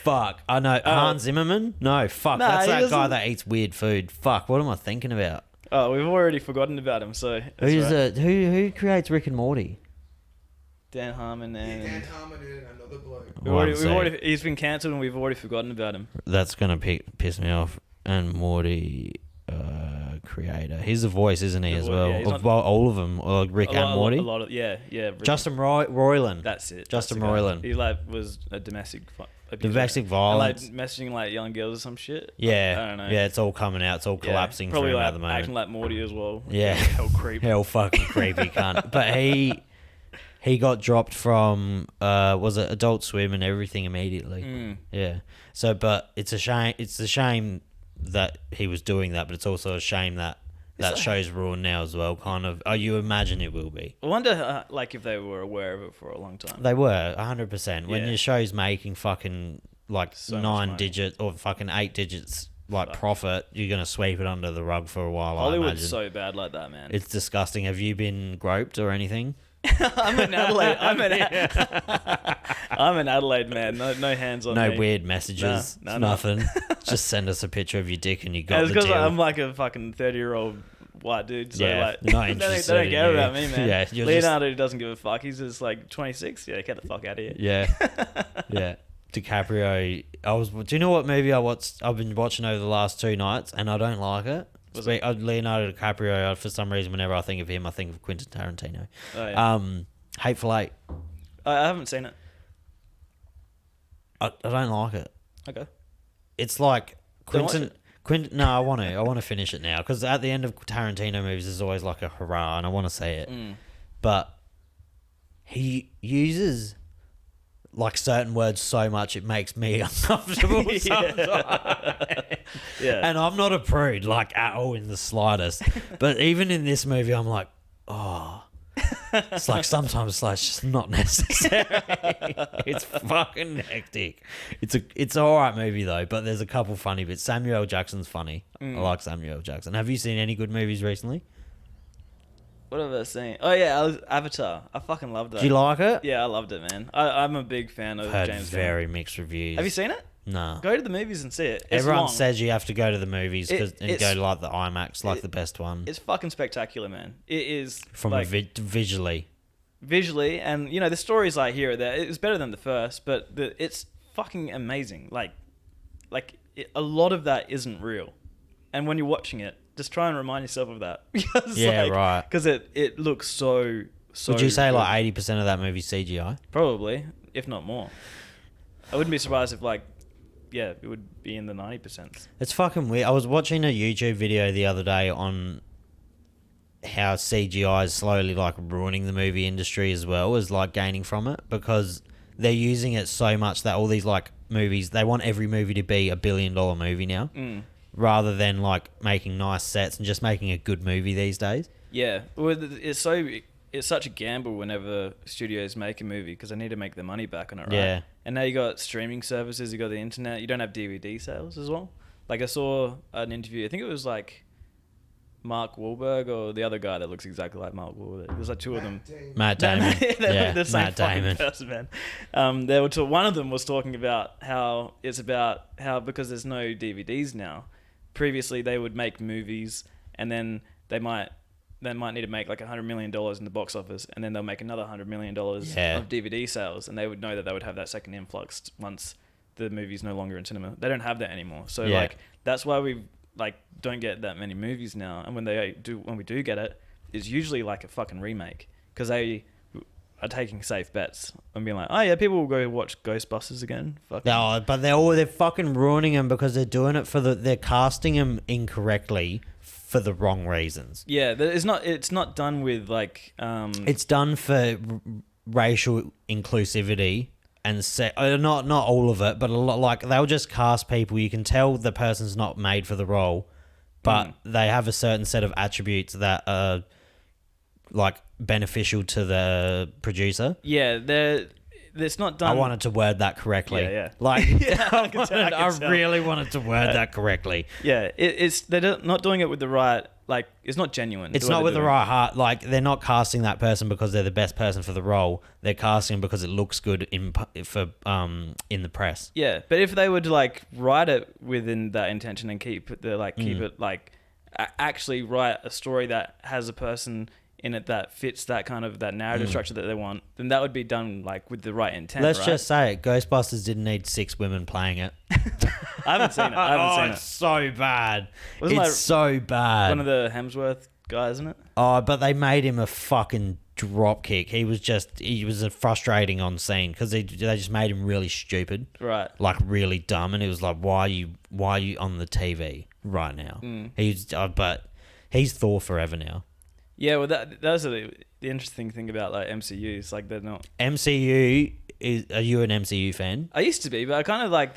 Fuck. I know. Hans Zimmerman? No, fuck. Nah, that's he that guy doesn't- that eats weird food. Fuck. What am I thinking about? Oh, we've already forgotten about him. So that's Who's right. who creates Rick and Morty? Dan Harmon and Dan Harmon and another bloke. he's been cancelled and we've already forgotten about him. That's gonna piss me off. And Morty, creator. He's the voice, isn't he, The as voice, well? yeah, he's Of not- all of them, or Rick and Morty. A lot of yeah. Justin Roiland. That's it. Justin that's the guy. Roiland. He like was a domestic abuser. Domestic And, violence. like messaging like young girls or some shit. Yeah, I don't know. yeah, it's all coming out. It's all Yeah, collapsing probably for him like at the moment. acting like Morty as well. Yeah. Hell creep. Hell fucking creepy cunt. But he got dropped from was it Adult Swim and everything immediately. Mm. Yeah. So, but it's a shame. It's a shame that he was doing that, but it's also a shame that that show's ruined now as well. Kind of. Oh, you imagine it will be. I wonder like if they were aware of it for a long time. They were 100%. When Yeah. your show's making fucking like So much 9 money. digits or fucking 8 digits like Fuck. profit, you're gonna sweep it under the rug for a while. I Hollywood's imagine. so bad like that, man. It's disgusting. Have you been groped or anything? I'm in Adelaide. I'm an Adelaide man. No hands on No me. weird messages. No. Nothing. Just send us a picture of your dick and you got It's the because deal. I'm like a fucking 30-year-old white dude. So Yeah, like, not they interested don't in care you. about me, man. Yeah, you're Leonardo doesn't give a fuck. He's just like 26. Yeah, get the fuck out of here. Yeah. Yeah. DiCaprio. Do you know what movie I've been watching over the last 2 nights and I don't like it? Was it? Leonardo DiCaprio. For some reason, whenever I think of him, I think of Quentin Tarantino. Oh, yeah. Hateful Eight. I haven't seen it. I don't like it. Okay. It's like Don't watch Quentin. No, I want to finish it now because at the end of Tarantino movies, there's always like a hurrah, and I want to see it. Mm. But he uses like certain words so much it makes me uncomfortable sometimes. Yeah. And I'm not a prude, like at all in the slightest. But even in this movie, I'm like, oh. It's like sometimes it's like it's just not necessary. It's fucking hectic. It's an alright movie though, but there's a couple funny bits. Samuel L. Jackson's funny. I like Samuel L. Jackson. Have you seen any good movies recently? What have I seen? Oh yeah, Avatar. I fucking loved that. Do you like it? Yeah, I loved it, man. I'm a big fan of Heard James very Gunn. mixed reviews. Have you seen it? No. Go to the movies and see it. It's Everyone long. says you have to go to the movies and It's- go to like the IMAX, like the best one. It's fucking spectacular, man. It is From like, visually. visually, and you know the stories like here or there. It's better than the first, but it's fucking amazing. A lot of that isn't real, and when you're watching it, just try and remind yourself of that. Because, Yeah, right. Because it looks so. Would you say good. like 80% of that movie CGI? Probably, if not more. I wouldn't be surprised if it would be in the 90%. It's fucking weird. I was watching a YouTube video the other day on how CGI is slowly like ruining the movie industry as well as like gaining from it because they're using it so much that all these like movies, they want every movie to be $1 billion movie now rather than like making nice sets and just making a good movie these days. Yeah, well, it's such a gamble whenever studios make a movie because they need to make their money back on it, right? Yeah. And now you got streaming services, you got the internet, you don't have DVD sales as well. Like I saw an interview, I think it was like Mark Wahlberg or the other guy that looks exactly like Mark Wahlberg. There's like 2 of them. Matt Damon. They're the same Matt fucking Damon. person, man. One of them was talking about how because there's no DVDs now. Previously, they would make movies and then they might need to make like $100 million in the box office, and then they'll make another $100 million of DVD sales, and they would know that they would have that second influx once the movie's no longer in cinema. They don't have that anymore, so like that's why we like don't get that many movies now. And when we do get it, it's usually like a fucking remake because they are taking safe bets and being like, oh yeah, people will go watch Ghostbusters again. Fucking. No, but they're fucking ruining them because they're doing it they're casting them incorrectly for the wrong reasons. Yeah, it's not done with like It's done for racial inclusivity and not all of it, but a lot. Like they'll just cast people. You can tell the person's not made for the role, but they have a certain set of attributes that are like beneficial to the producer. Yeah, it's not done. I wanted to word that correctly. Yeah. Like, Yeah, I can tell, I can I tell. really wanted to word that correctly. Yeah, they're not doing it with the right, like, it's not genuine. It's what not they're with the doing. right heart. Like, they're not casting that person because they're the best person for the role. They're casting because it looks good in the press. Yeah, but if they were to like write it within that intention and keep it like actually write a story that has a person in it that fits that kind of that narrative structure that they want, then that would be done like with the right intent. Let's right? just say it. Ghostbusters didn't need 6 women playing it. I haven't seen it. It's so bad. Wasn't It's like so bad. One of the Hemsworth guys, isn't it? Oh, but they made him a fucking dropkick. He was a frustrating on scene because they just made him really stupid, Right. like really dumb, and it was like, why are you on the TV right now? But he's Thor forever now. Yeah, well, that's the interesting thing about like MCUs. Like they're not. MCU are you an MCU fan? I used to be, but they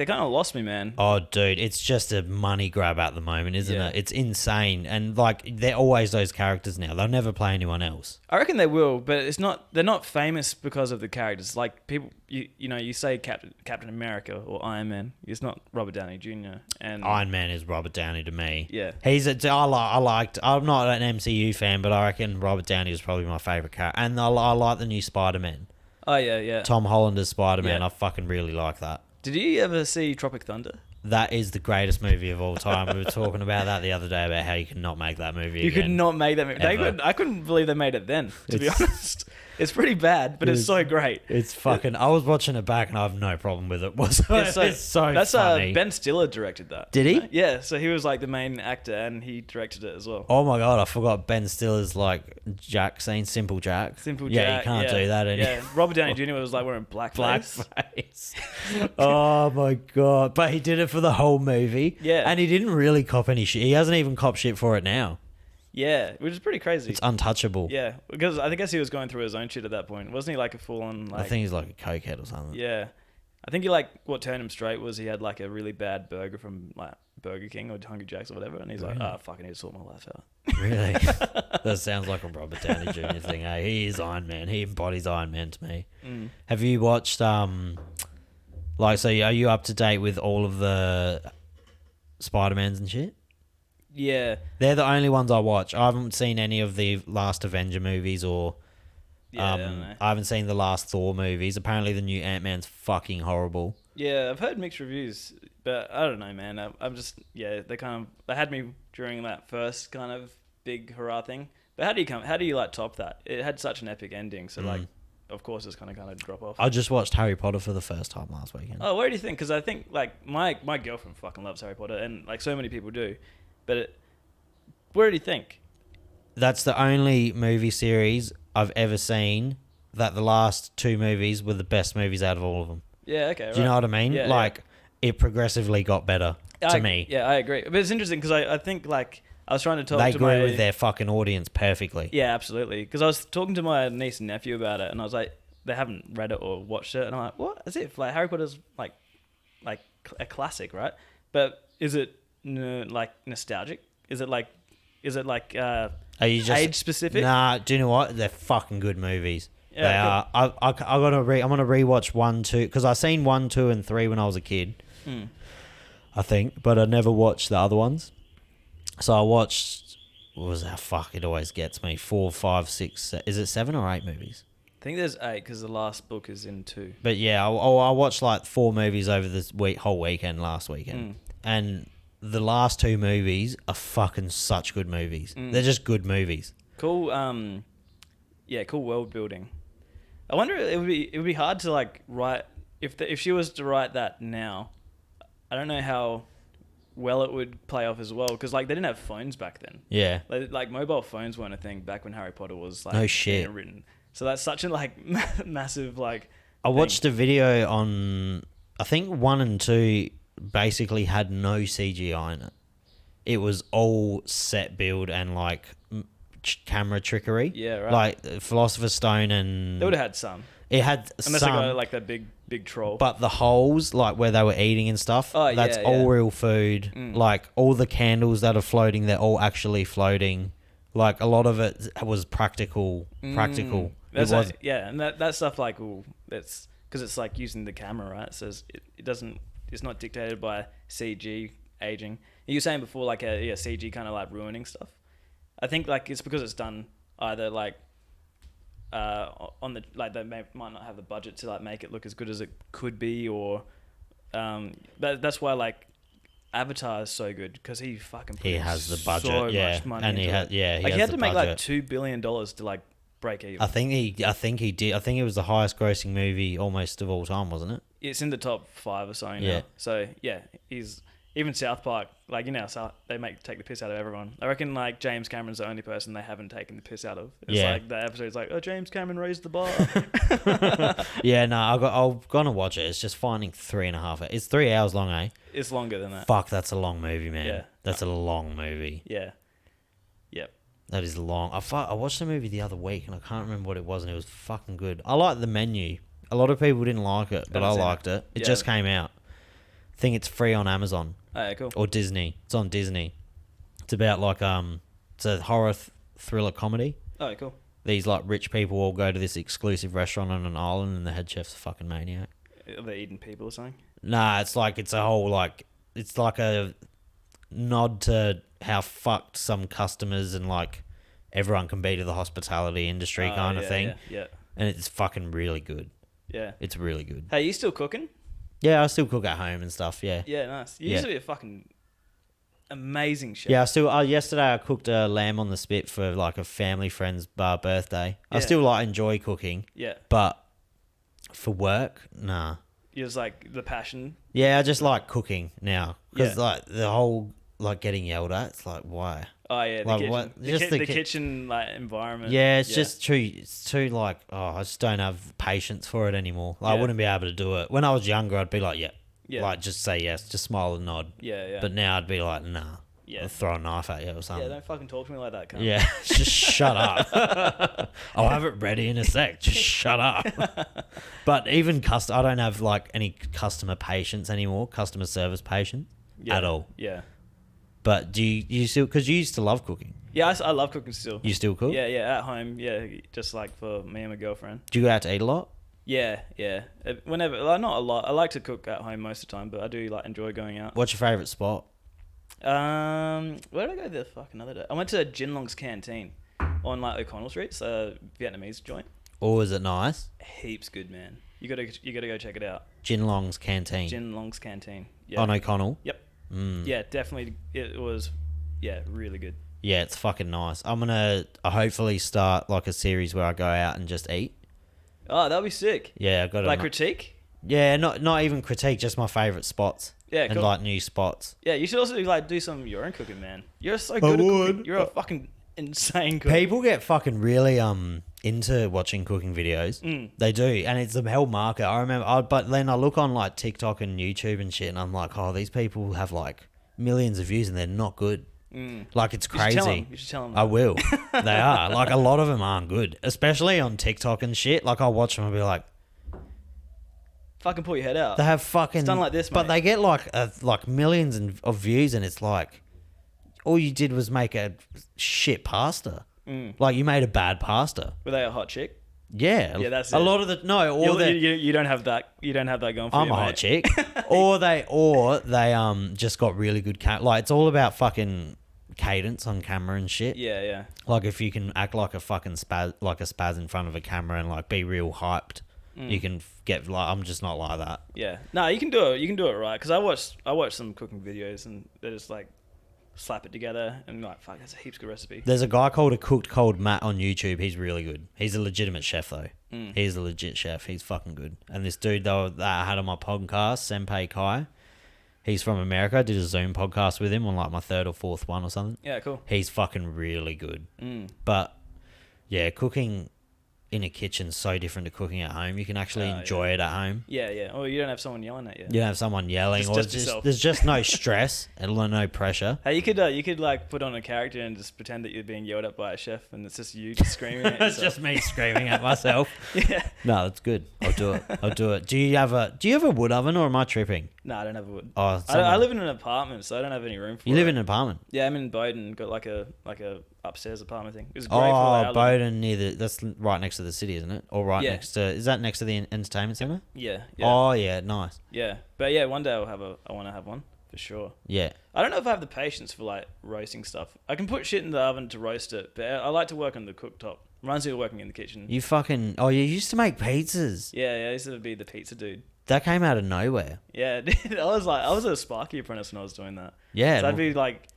kind of lost me, man. Oh, dude, it's just a money grab at the moment, isn't Yeah. it? It's insane, and like they're always those characters now. They'll never play anyone else. I reckon they will, but it's not. They're not famous because of the characters. Like people, you say Captain America or Iron Man. It's not Robert Downey Jr. and Iron Man is Robert Downey to me. Yeah. I'm not an MCU fan, but I reckon Robert Downey is probably my favorite character, and I like the new Spider-Man. Oh yeah. Tom Hollander's Spider-Man. Yeah. I fucking really like that. Did you ever see Tropic Thunder? That is the greatest movie of all time. We were talking about that the other day about how you can not make that movie. You could again. not make that movie. Ever. I couldn't believe they made it then. To be honest, it's pretty bad, but it's so great. It's fucking. I was watching it back and I have no problem with it. It's so that's funny. Ben Stiller directed that. Did he? Yeah, so he was like the main actor and he directed it as well. Oh my god, I forgot Ben Stiller's like Jack scene, Simple Jack. Simple Yeah, Jack. you can't do that anymore. Yeah, Robert Downey Jr. was like wearing blackface. Blackface. Oh my god! But he did it for the whole movie. Yeah. and he didn't really cop any shit. He hasn't even copped shit for it now. Yeah, which is pretty crazy. It's untouchable. Yeah, because I guess he was going through his own shit at that point. Wasn't he like a full-on like... I think he's like a cokehead or something. Yeah. I think he like what turned him straight was he had like a really bad burger from like Burger King or Hungry Jack's or whatever, and he's like, fuck, I need to sort my life out. Really? That sounds like a Robert Downey Jr. thing. Eh? He is Iron Man. He embodies Iron Man to me. Have you watched so are you up to date with all of the Spider-Mans and shit? Yeah. They're the only ones I watch. I haven't seen any of the last Avenger movies or Yeah, I don't know. I haven't seen the last Thor movies. Apparently the new Ant-Man's fucking horrible. Yeah, I've heard mixed reviews, but I don't know, man. I'm just they had me during that first kind of big hurrah thing. But how do you like top that? It had such an epic ending, so like of course it's gonna kind of drop off. I just watched Harry Potter for the first time last weekend. Oh, what do you think? Because I think like my girlfriend fucking loves Harry Potter, and like so many people do. But what do you think? That's the only movie series I've ever seen that the last 2 movies were the best movies out of all of them. Yeah, okay. Do you know what I mean? Yeah, like, it progressively got better to me. Yeah, I agree. But it's interesting because I think like I was trying to talk They to grew with their fucking audience perfectly. Yeah, absolutely. Because I was talking to my niece and nephew about it, and I was like, they haven't read it or watched it, and I'm like, what? As if like Harry Potter's like a classic, right? But is it like nostalgic? Is it like Are you just age specific? Nah, do you know what? They're fucking good movies. Yeah, they are. I'm gonna rewatch 1, 2 because I seen 1, 2, and 3 when I was a kid. I think, but I never watched the other ones. So I watched. What was that? Fuck! It always gets me. 4, 5, 6. Is it 7 or 8 movies? I think there's 8 because the last book is in 2. But yeah, I watched like 4 movies over this whole weekend last weekend, and the last 2 movies are fucking such good movies. They're just good movies. Cool. Cool world building. I wonder it would be hard to like write if she was to write that now. I don't know how well it would play off as well because like they didn't have phones back then. Yeah. Like mobile phones weren't a thing back when Harry Potter was like No shit. being written. So that's such a like massive like. I watched a video on, I think 1 and 2 basically had no CGI in it. It was all set build and like camera trickery. Yeah, right. Like Philosopher's Stone and... They would have had some. It had Unless some... they got like that big troll. But the holes, like where they were eating and stuff, that's all real food. Like all the candles that are floating, they're all actually floating. Like a lot of it was practical. That's It was, and that stuff like that's because it's like using the camera, right? So it doesn't. It's not dictated by CG aging. You were saying before, like CG kind of like ruining stuff. I think like it's because it's done either like on the like they might not have the budget to like make it look as good as it could be, or that's why like Avatar is so good because he fucking He has the budget, so yeah, much money and into he had it. Like he he has had to the make like budget. $2 billion to like break even. I think he did. I think it was the highest grossing movie almost of all time, wasn't it? It's in the top 5 or something Yeah. now. So yeah, he's even South Park. Like they take the piss out of everyone. I reckon like James Cameron's the only person they haven't taken the piss out of. It's like the episode's like, oh, James Cameron raised the bar. Yeah, no, I'm gonna watch it. It's just finding 3.5. It's 3 hours long, eh? It's longer than that. Fuck, that's a long movie, man. Yeah. That's a long movie. Yeah. Yep. That is long. I watched the movie the other week and I can't remember what it was, and it was fucking good. I like The Menu. A lot of people didn't like it, but I liked it. It just came out. I think it's free on Amazon. Oh, yeah, cool. Or Disney. It's on Disney. It's about like it's a horror thriller comedy. Oh, cool. These like rich people all go to this exclusive restaurant on an island, and the head chef's a fucking maniac. Are they eating people or something? Nah, it's a whole like it's like a nod to how fucked some customers and like everyone can be to the hospitality industry kind of thing. Yeah. And it's fucking really good. Yeah. It's really good. Hey, you still cooking? Yeah, I still cook at home and stuff. Yeah. Yeah, nice. You used to be a fucking amazing chef. Yeah, I still. Yesterday I cooked a lamb on the spit for like a family friend's birthday. I Yeah. still like enjoy cooking, Yeah. but for work, nah. You're just like the passion. Yeah, I just like cooking now because Yeah. like the whole like getting yelled at. It's like why? Oh yeah, the Like, kitchen. what? The, Just the the ki- kitchen like environment. Yeah, it's just too. It's too like. Oh, I just don't have patience for it anymore. Like, I Yeah. wouldn't be able to do it. When I was younger, I'd be like, yeah, Yeah. like just say yes, just smile and nod. Yeah. But now I'd be like, nah, Yeah. I'll throw a knife at you or something. Yeah, don't fucking talk to me like that, cunt. Yeah, just shut up. I'll have it ready in a sec. Just shut up. But even I don't have like any customer patience anymore, customer service patience at all. Yeah. But do you still, because you used to love cooking. Yeah, I love cooking still. You still cook? Yeah, at home. Yeah, just like for me and my girlfriend. Do you go out to eat a lot? Yeah. Whenever, like, not a lot. I like to cook at home most of the time, but I do like enjoy going out. What's your favourite spot? Where did I go the fucking other day? I went to Jin Long's Canteen on like O'Connell Street. It's a Vietnamese joint. Or is it nice? Heaps good, man. You gotta go check it out. Jin Long's Canteen. Jin Long's Canteen. Yeah. On O'Connell? Yep. Mm. Yeah, definitely. It was, really good. Yeah, it's fucking nice. I'm going to hopefully start like a series where I go out and just eat. Oh, that'd be sick. Yeah, I got to Like critique. Yeah, not even critique, just my favourite spots. Yeah, and cool. like new spots. Yeah, you should also like do some of your own cooking, man. You're so good at cooking. You're a fucking insane cook. People get fucking really into watching cooking videos. Mm. They do, and it's a hell market. I remember, but then I look on like TikTok and YouTube and shit, and I'm like, oh, these people have like millions of views and they're not good. Mm. Like it's You should tell 'em. crazy. You should tell 'em I that. will. They are. Like a lot of them aren't good, especially on TikTok and shit. Like I'll watch them and be like, Fucking pull your head out. they have fucking. It's done like this, but mate. they get like millions of views, and it's like, all you did was make a shit pasta. Mm. Like you made a bad pasta. Were they a hot chick? Yeah, Yeah, that's a it. lot of the You don't have that. You don't have that going for I'm you, a mate. hot chick, or they just got really good like it's all about fucking cadence on camera and shit. Yeah. Like if you can act like a fucking spaz in front of a camera and like be real hyped, you can get like I'm just not like that. Yeah. No, you can do it. You can do it right. Because I watched some cooking videos and they're just like slap it together and like fuck, that's a heaps good recipe. There's a guy called A Cooked Cold Matt on YouTube. He's really good. He's a legitimate chef though. He's a legit chef. He's fucking good. And this dude though that I had on my podcast, Senpai Kai, he's from America. I did a Zoom podcast with him on like my 3rd or 4th one or something. Yeah, cool. He's fucking really good. But yeah, cooking in a kitchen's so different to cooking at home. You can actually enjoy it at home. Yeah. Oh, you don't have someone yelling at you. You don't have someone yelling, Just yourself. there's just no stress and no pressure. Hey, you could like put on a character and just pretend that you're being yelled at by a chef, and it's just you just screaming at yourself. It's just me screaming at myself. Yeah. No, that's good. I'll do it. Do you have a wood oven, or am I tripping? No, I don't have a wood. Oh, I live in an apartment, so I don't have any room for it. You live in an apartment. Yeah, I'm in Bowden. Got like a upstairs apartment thing. It was great for like, Oh, Bowden that's right next to the city, isn't it? Or right Yeah. next to, is that next to the entertainment centre? Yeah. Oh, yeah, nice. Yeah. But yeah, one day I want to have one for sure. Yeah. I don't know if I have the patience for like roasting stuff. I can put shit in the oven to roast it, but I like to work on the cooktop. Reminds me of working in the kitchen. You used to make pizzas. Yeah, I used to be the pizza dude. That came out of nowhere. Yeah, dude, I was a Sparky apprentice when I was doing that. Yeah. So I'd be like,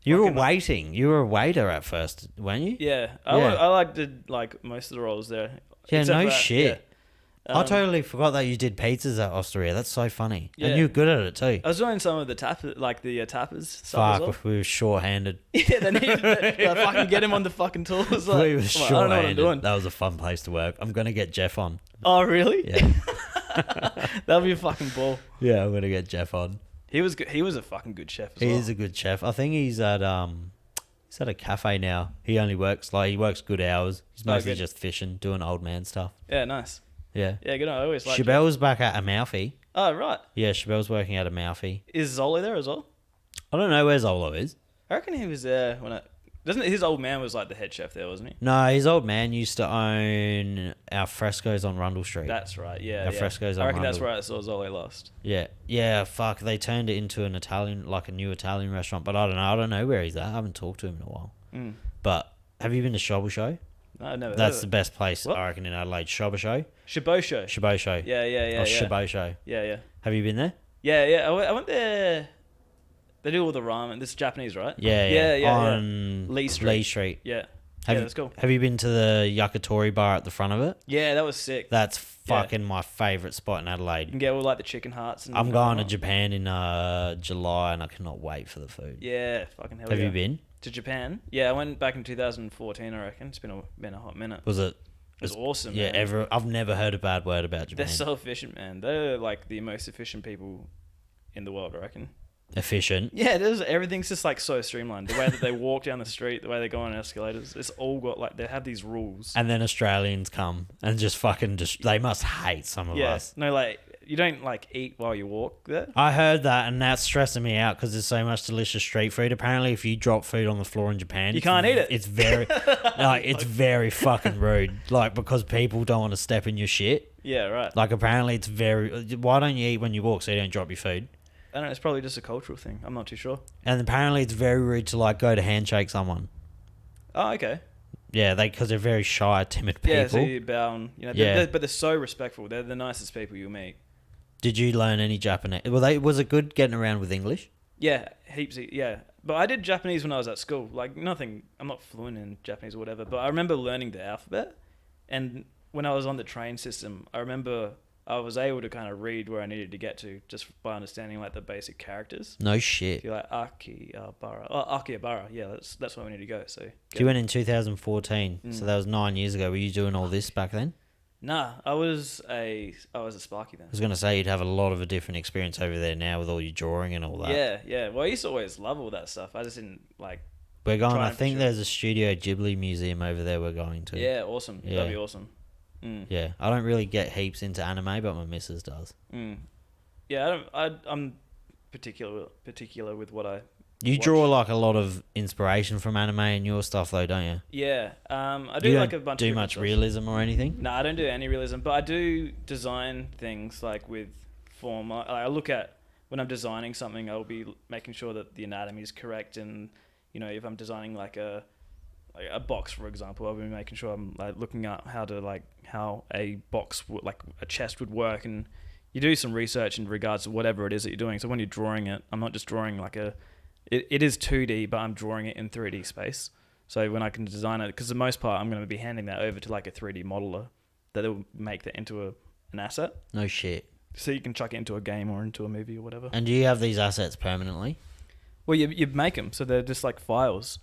you were fucking- waiting. You were a waiter at first, weren't you? yeah, Yeah. I like did like most of the roles there. Yeah, Except no for that, shit. yeah. I totally forgot that you did pizzas at Osteria. That's so funny. Yeah. And you're good at it too. I was doing some of the tappers stuff as well. Fuck, we were short-handed. Yeah, they needed to fucking get him on the fucking tools. Like, We were I don't know what I'm short-handed. doing. That was a fun place to work. I'm going to get Jeff on. Oh, really? Yeah. That'd be a fucking ball. Yeah, I'm going to get Jeff on. He was good. He was a fucking good chef as He well. is a good chef. I think he's at a cafe now. He only works good hours. He's mostly good. just fishing, doing old man stuff. Yeah, nice. Yeah. Yeah, good. I always like. Chabelle's back at Amalfi. Oh, right. Yeah, Chabelle's working at Amalfi. Is Zolo there as well? I don't know where Zolo is. I reckon he was there when I. Doesn't his old man was like the head chef there, wasn't he? No, his old man used to own our frescoes on Rundle Street. That's right. Yeah. Our yeah. frescoes I on reckon that's Rundle. where I saw Zolo last. Yeah, yeah. Fuck, they turned it into an Italian, like a new Italian restaurant. But I don't know. I don't know where he's at. I haven't talked to him in a while. Mm. But have you been to Shobble Show? No, I've never. That's heard the of best place What? I reckon in Adelaide. Shobble Show, it. Shabosho. Chabot Show. Yeah, yeah, yeah, Or yeah. Chabot Show. Yeah, yeah. Have you been there? Yeah, yeah. I went there. They do all the ramen. This is Japanese, right? Yeah, Yeah, yeah, on Lee Street. Lee Street. Yeah. Have Yeah, you, that's cool. Have you been to the Yakitori bar at the front of it? Yeah, that was sick. That's fucking my favourite spot in You Adelaide. can get all like the chicken hearts. And I'm going to whatnot. Japan in July and I cannot wait for the food. Yeah, fucking hell Have yeah. you been? To Japan? Yeah, I went back in 2014, I reckon. It's been a hot minute. Was it? It was awesome, Yeah, man. I've never heard a bad word about Japan. They're so efficient, man. They're like the most efficient people in the world, I reckon. Efficient. Yeah, everything's just like so streamlined. The way that they walk down the street, the way they go on escalators, it's all got like they have these rules. And then Australians come and just fucking they must hate some of Yeah, us. no, like you don't like eat while you walk there. I heard that and that's stressing me out because there's so much delicious street food. Apparently, if you drop food on the floor in Japan, You can't eat it. It's very, like, it's very fucking rude. Like, because people don't want to step in your shit. Yeah, right. Like, apparently, it's very. Why don't you eat when you walk so you don't drop your food? I don't know. It's probably just a cultural thing. I'm not too sure. And apparently, it's very rude to like go to handshake someone. Oh, okay. Yeah, because they're very shy, timid people. Yeah, so you bow and, you know, Yeah. but they're so respectful. They're the nicest people you'll meet. Did you learn any Japanese? Was it good getting around with English? Yeah, heaps. Yeah, but I did Japanese when I was at school. Like nothing. I'm not fluent in Japanese or whatever. But I remember learning the alphabet, and when I was on the train system, I remember I was able to kind of read where I needed to get to just by understanding like the basic characters. No shit. If you're like Akihabara. Oh, Akihabara. Yeah, that's where we need to go. So. You went in 2014, so Mm. that was 9 years ago. Were you doing all this back then? Nah, I was a Sparky then. I was going to say you'd have a lot of a different experience over there now with all your drawing and all that. Yeah, yeah. Well, I used to always love all that stuff. I just didn't like. We're going, try I and think pursue it. there's a Studio Ghibli museum over there we're going to. Yeah, awesome. Yeah. That'd be awesome. Mm. Yeah, I don't really get heaps into anime, but my missus does. Mm. Yeah, I'm particular with what I. You watch. draw like a lot of inspiration from anime in your stuff though, don't you? Yeah, I You do don't like a bunch. do of much stuff. realism or anything? No, I don't do any realism, but I do design things like with form. I look at when I'm designing something, I'll be making sure that the anatomy is correct, and you know, if I'm designing like a box, for example, I'll be making sure I'm like looking at how a box like a chest would work, and you do some research in regards to whatever it is that you're doing. So when you're drawing it, I'm not just drawing like it is 2D, but I'm drawing it in 3D space. So when I can design it, because the most part, I'm going to be handing that over to like a 3D modeler that will make that into an asset. No shit. So you can chuck it into a game or into a movie or whatever. And do you have these assets permanently? Well, you make them, so they're just like files,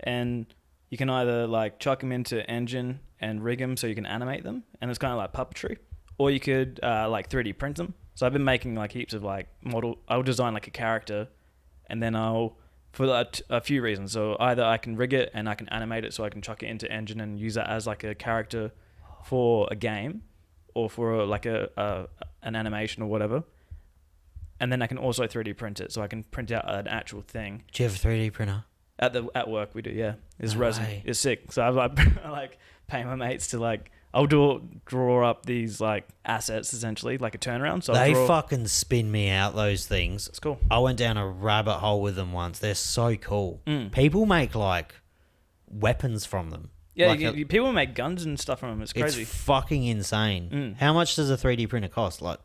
and you can either like chuck them into Engine and rig them so you can animate them, and it's kind of like puppetry, or you could like 3D print them. So I've been making like heaps of like I'll design like a character, and then I'll for a few reasons. So either I can rig it and I can animate it, so I can chuck it into Engine and use that as like a character for a game, or for like an animation or whatever. And then I can also 3D print it, so I can print out an actual thing. Do you have a 3D printer? At work we do, yeah. It's No resin. way. It's sick. So I like pay my mates to like I'll draw up these like assets essentially, like a turnaround. So They I'll draw, fucking spin me out, those things. it's cool. I went down a rabbit hole with them once. They're so cool. Mm. People make like weapons from them. Yeah, Like people make guns and stuff from them. It's crazy. It's fucking insane. Mm. How much does a 3D printer cost? Like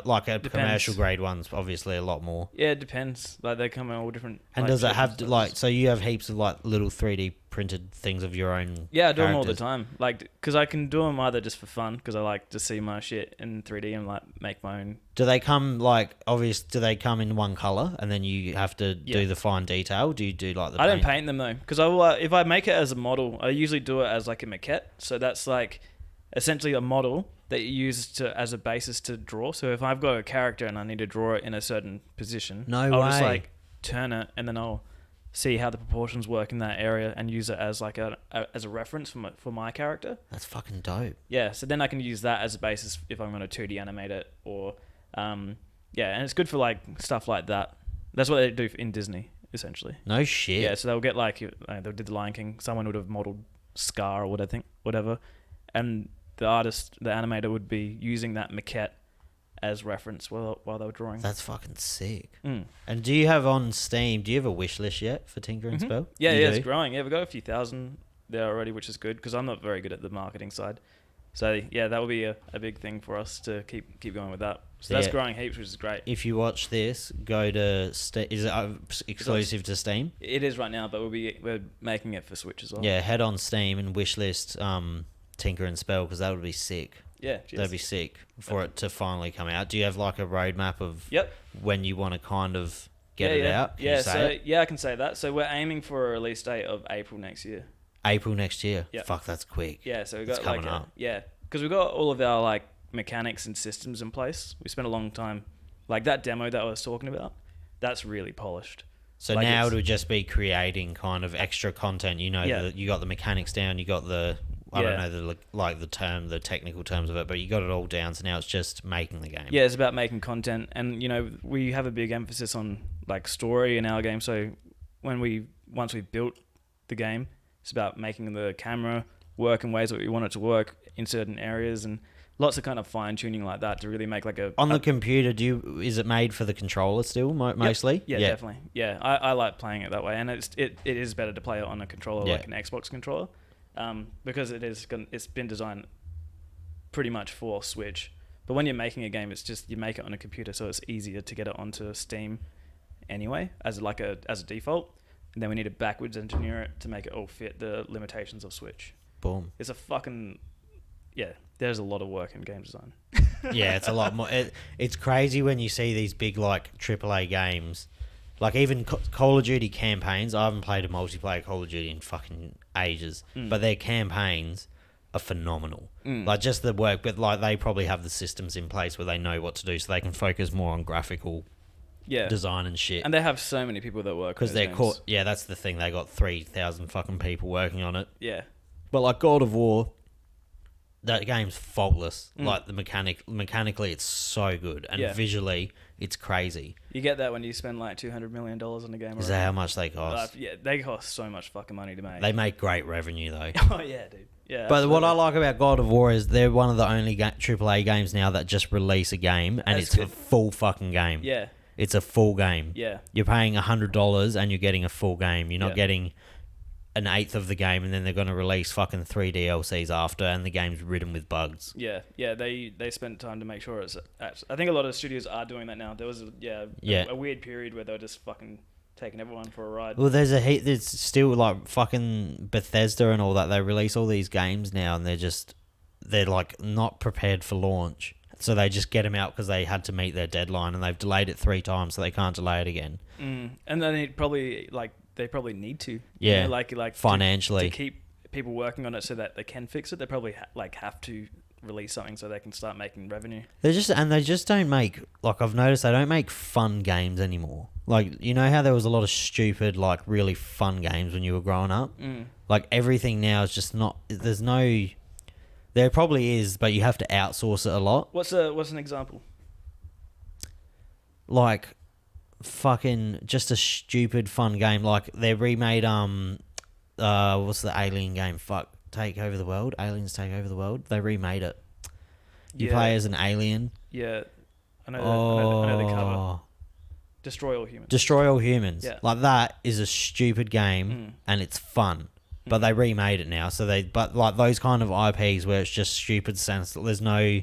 like a Depends. commercial grade one's obviously a lot more. Yeah, it depends. Like they come in all different. And like, does it shapes have and to, sizes. like, so you have heaps of like little 3D printed things of your own? Yeah, I do them all the characters? time. Like, because I can do them either just for fun, because I like to see my shit in 3D and like make my own. Do they come like do they come in one color and then you have to Yeah. do the fine detail? Do you do like the I don't paint them though, because I will, if I make it as a model, I usually do it as like a maquette. So that's like essentially a model that you use to as a basis to draw. So if I've got a character and I need to draw it in a certain position, No I'll just way. like turn it and then I'll see how the proportions work in that area and use it as like as a reference for my character. That's fucking dope. Yeah, so then I can use that as a basis if I'm going to 2D animate it or yeah, and it's good for like stuff like that. That's what they do in Disney essentially. No shit. Yeah, so they'll get like they did the Lion King. Someone would have modeled Scar or whatever, and the artist, the animator, would be using that maquette as reference while they were drawing. That's fucking sick. Mm. And do you have on Steam? Do you have a wish list yet for Tinker and Mhm. Spell? Yeah, You yeah, do? it's growing. Yeah, we've got a few thousand there already, which is good because I'm not very good at the marketing side. So yeah, that will be a big thing for us to keep going with that. So that's Yeah. growing heaps, which is great. If you watch this, go to is it exclusive to Steam? It is right now, but we're making it for Switch as well. Yeah, head on Steam and wishlist Tinker and Spell because that would be sick. Yeah, cheers. That'd be sick for it to finally come out. Do you have like a roadmap of Yep. when you want to kind of get yeah, it yeah. out? Can Yeah, you say so it? yeah, I can say that. So we're aiming for a release date of April next year. April next year. Yep. Fuck, that's quick. Yeah, so we It's got like coming up. because we've got all of our like mechanics and systems in place. We spent a long time, like that demo that I was talking about. That's really polished. So Like now it's- it would just be creating kind of extra content. You know, Yeah. you got the mechanics down. You got the I Yeah. don't know the technical terms of it, but you got it all down. So now it's just making the game. Yeah, it's about making content, and we have a big emphasis on like story in our game. So once we've built the game, it's about making the camera work in ways that we want it to work in certain areas, and lots of kind of fine tuning like that to really make like On the computer, is it made for the controller still mostly? Yeah, definitely. Yeah, I like playing it that way, and it is better to play it on a controller Yeah. like an Xbox controller, because it's been designed pretty much for Switch. But when you're making a game, it's just you make it on a computer, so it's easier to get it onto Steam anyway as a default. And then we need to backwards engineer it to make it all fit the limitations of Switch. Boom. It's a fucking there's a lot of work in game design. Yeah, it's a lot more. It's crazy when you see these big like AAA games, like even Call of Duty campaigns. I haven't played a multiplayer Call of Duty in fucking ages, but their campaigns are phenomenal. Like just the work, but like they probably have the systems in place where they know what to do, so they can focus more on graphical design and shit. And they have so many people that work Because on they're those caught. games. Yeah, that's the thing. They got 3,000 fucking people working on it. Yeah. But like God of War, that game's faultless. Like the mechanically, it's so good, and Yeah. visually, it's crazy. You get that when you spend like $200 million on a game. Is that how much they cost? Yeah, they cost so much fucking money to make. They make great revenue though. Oh yeah, dude. Yeah. But what I absolutely. like about God of War is they're one of the only AAA games now that just release a game, and That's it's a good. full fucking game. Yeah. It's a full game. Yeah. You're paying $100 and you're getting a full game. You're not Yeah. getting an eighth of the game, and then they're going to release fucking 3 DLCs after, and the game's ridden with bugs. Yeah. Yeah. They spent time to make sure it's. I think a lot of studios are doing that now. There was a weird period where they were just fucking taking everyone for a ride. Well, there's still like fucking Bethesda and all that. They release all these games now, and they're like not prepared for launch. So they just get them out because they had to meet their deadline, and they've delayed it 3 times, so they can't delay it again. And then they probably need to. Yeah, like financially. to keep people working on it so that they can fix it. They probably have to release something so they can start making revenue. They just don't make, like I've noticed, they don't make fun games anymore. Like, you know how there was a lot of stupid, like really fun games when you were growing up? Like everything now is just not, there probably is, but you have to outsource it a lot. What's an example? Like, fucking just a stupid fun game. Like they remade what's the alien game? Fuck, Take Over the World. Aliens Take Over the World. They remade it. You play as an alien. Yeah, I know the cover. Destroy All Humans. Destroy All Humans. Yeah. Like that is a stupid game and it's fun. But they remade it now. But like those kind of IPs where it's just stupid sense. There's no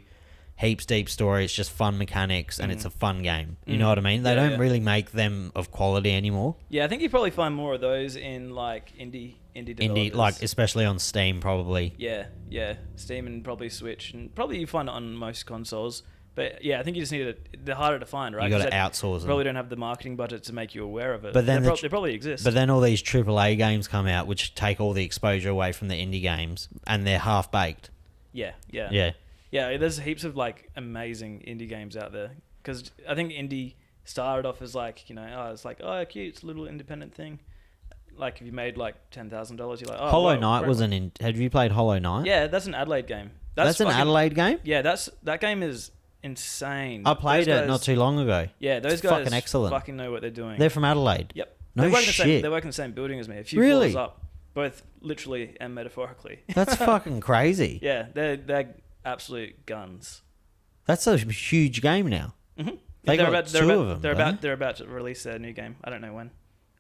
heaps deep story. It's just fun mechanics and it's a fun game. You know what I mean? They don't really make them of quality anymore. Yeah, I think you probably find more of those in like indie developers. Like especially on Steam probably. Yeah. Steam and probably Switch, and probably you find it on most consoles. But yeah, I think you just need they're harder to find, right? You got to outsource them. Probably don't have the marketing budget to make you aware of it. But then they probably exist. But then all these AAA games come out, which take all the exposure away from the indie games, and they're half baked. Yeah. Yeah. There's heaps of like amazing indie games out there, because I think indie started off as like, it's like, oh cute, it's a little independent thing. Like if you made like $10,000, you're like, oh. Hollow Knight was Have you played Hollow Knight? Yeah, that's an Adelaide game. That's an Adelaide game. Yeah, that game is insane. I played it not too long ago. Yeah, those it's guys fucking excellent. fucking know what they're doing. They're from Adelaide. Yep. No shit. They work in the same building as me. A few Really? floors up, both literally and metaphorically. That's fucking crazy. Yeah, they're absolute guns. That's a huge game now. Mm-hmm. They got two of them. They're about to release their new game. I don't know when.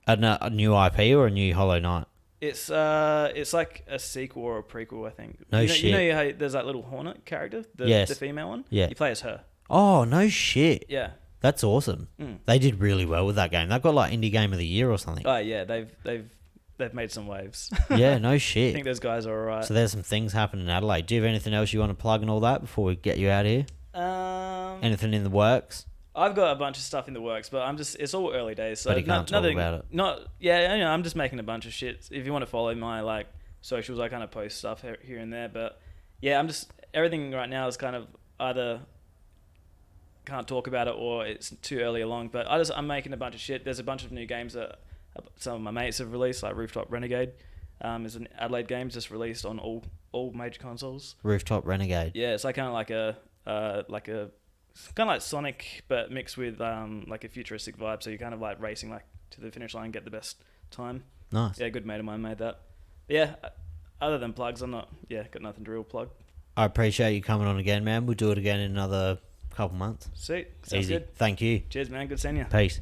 A new IP or a new Hollow Knight? It's like a sequel or a prequel, I think. No shit. You know how there's that little Hornet character, the female one. Yeah. You play as her. Oh no shit. Yeah. That's awesome. They did really well with that game. They've got like Indie Game of the Year or something. Oh yeah, they've made some waves. Yeah, no I shit. think those guys are alright. So there's some things happening in Adelaide. Do you have anything else you want to plug and all that before we get you out of here? Anything in the works? I've got a bunch of stuff in the works, but it's all early days. So but you can't talk about it. I'm just making a bunch of shit. If you want to follow my like socials, I kind of post stuff here and there. But yeah, everything right now is kind of either can't talk about it or it's too early along. But I'm making a bunch of shit. There's a bunch of new games that some of my mates have released, like Rooftop Renegade. Is an Adelaide game just released on all major consoles. Rooftop Renegade. Yeah, it's like kind of like a kind of like Sonic, but mixed with like a futuristic vibe. So you're kind of like racing like to the finish line and get the best time. Nice. Yeah, a good mate of mine made that. But yeah, other than plugs, got nothing to real plug. I appreciate you coming on again, man. We'll do it again in another couple months. Sweet. Sounds Easy. good. Thank you. Cheers, man. Good seeing you. Peace.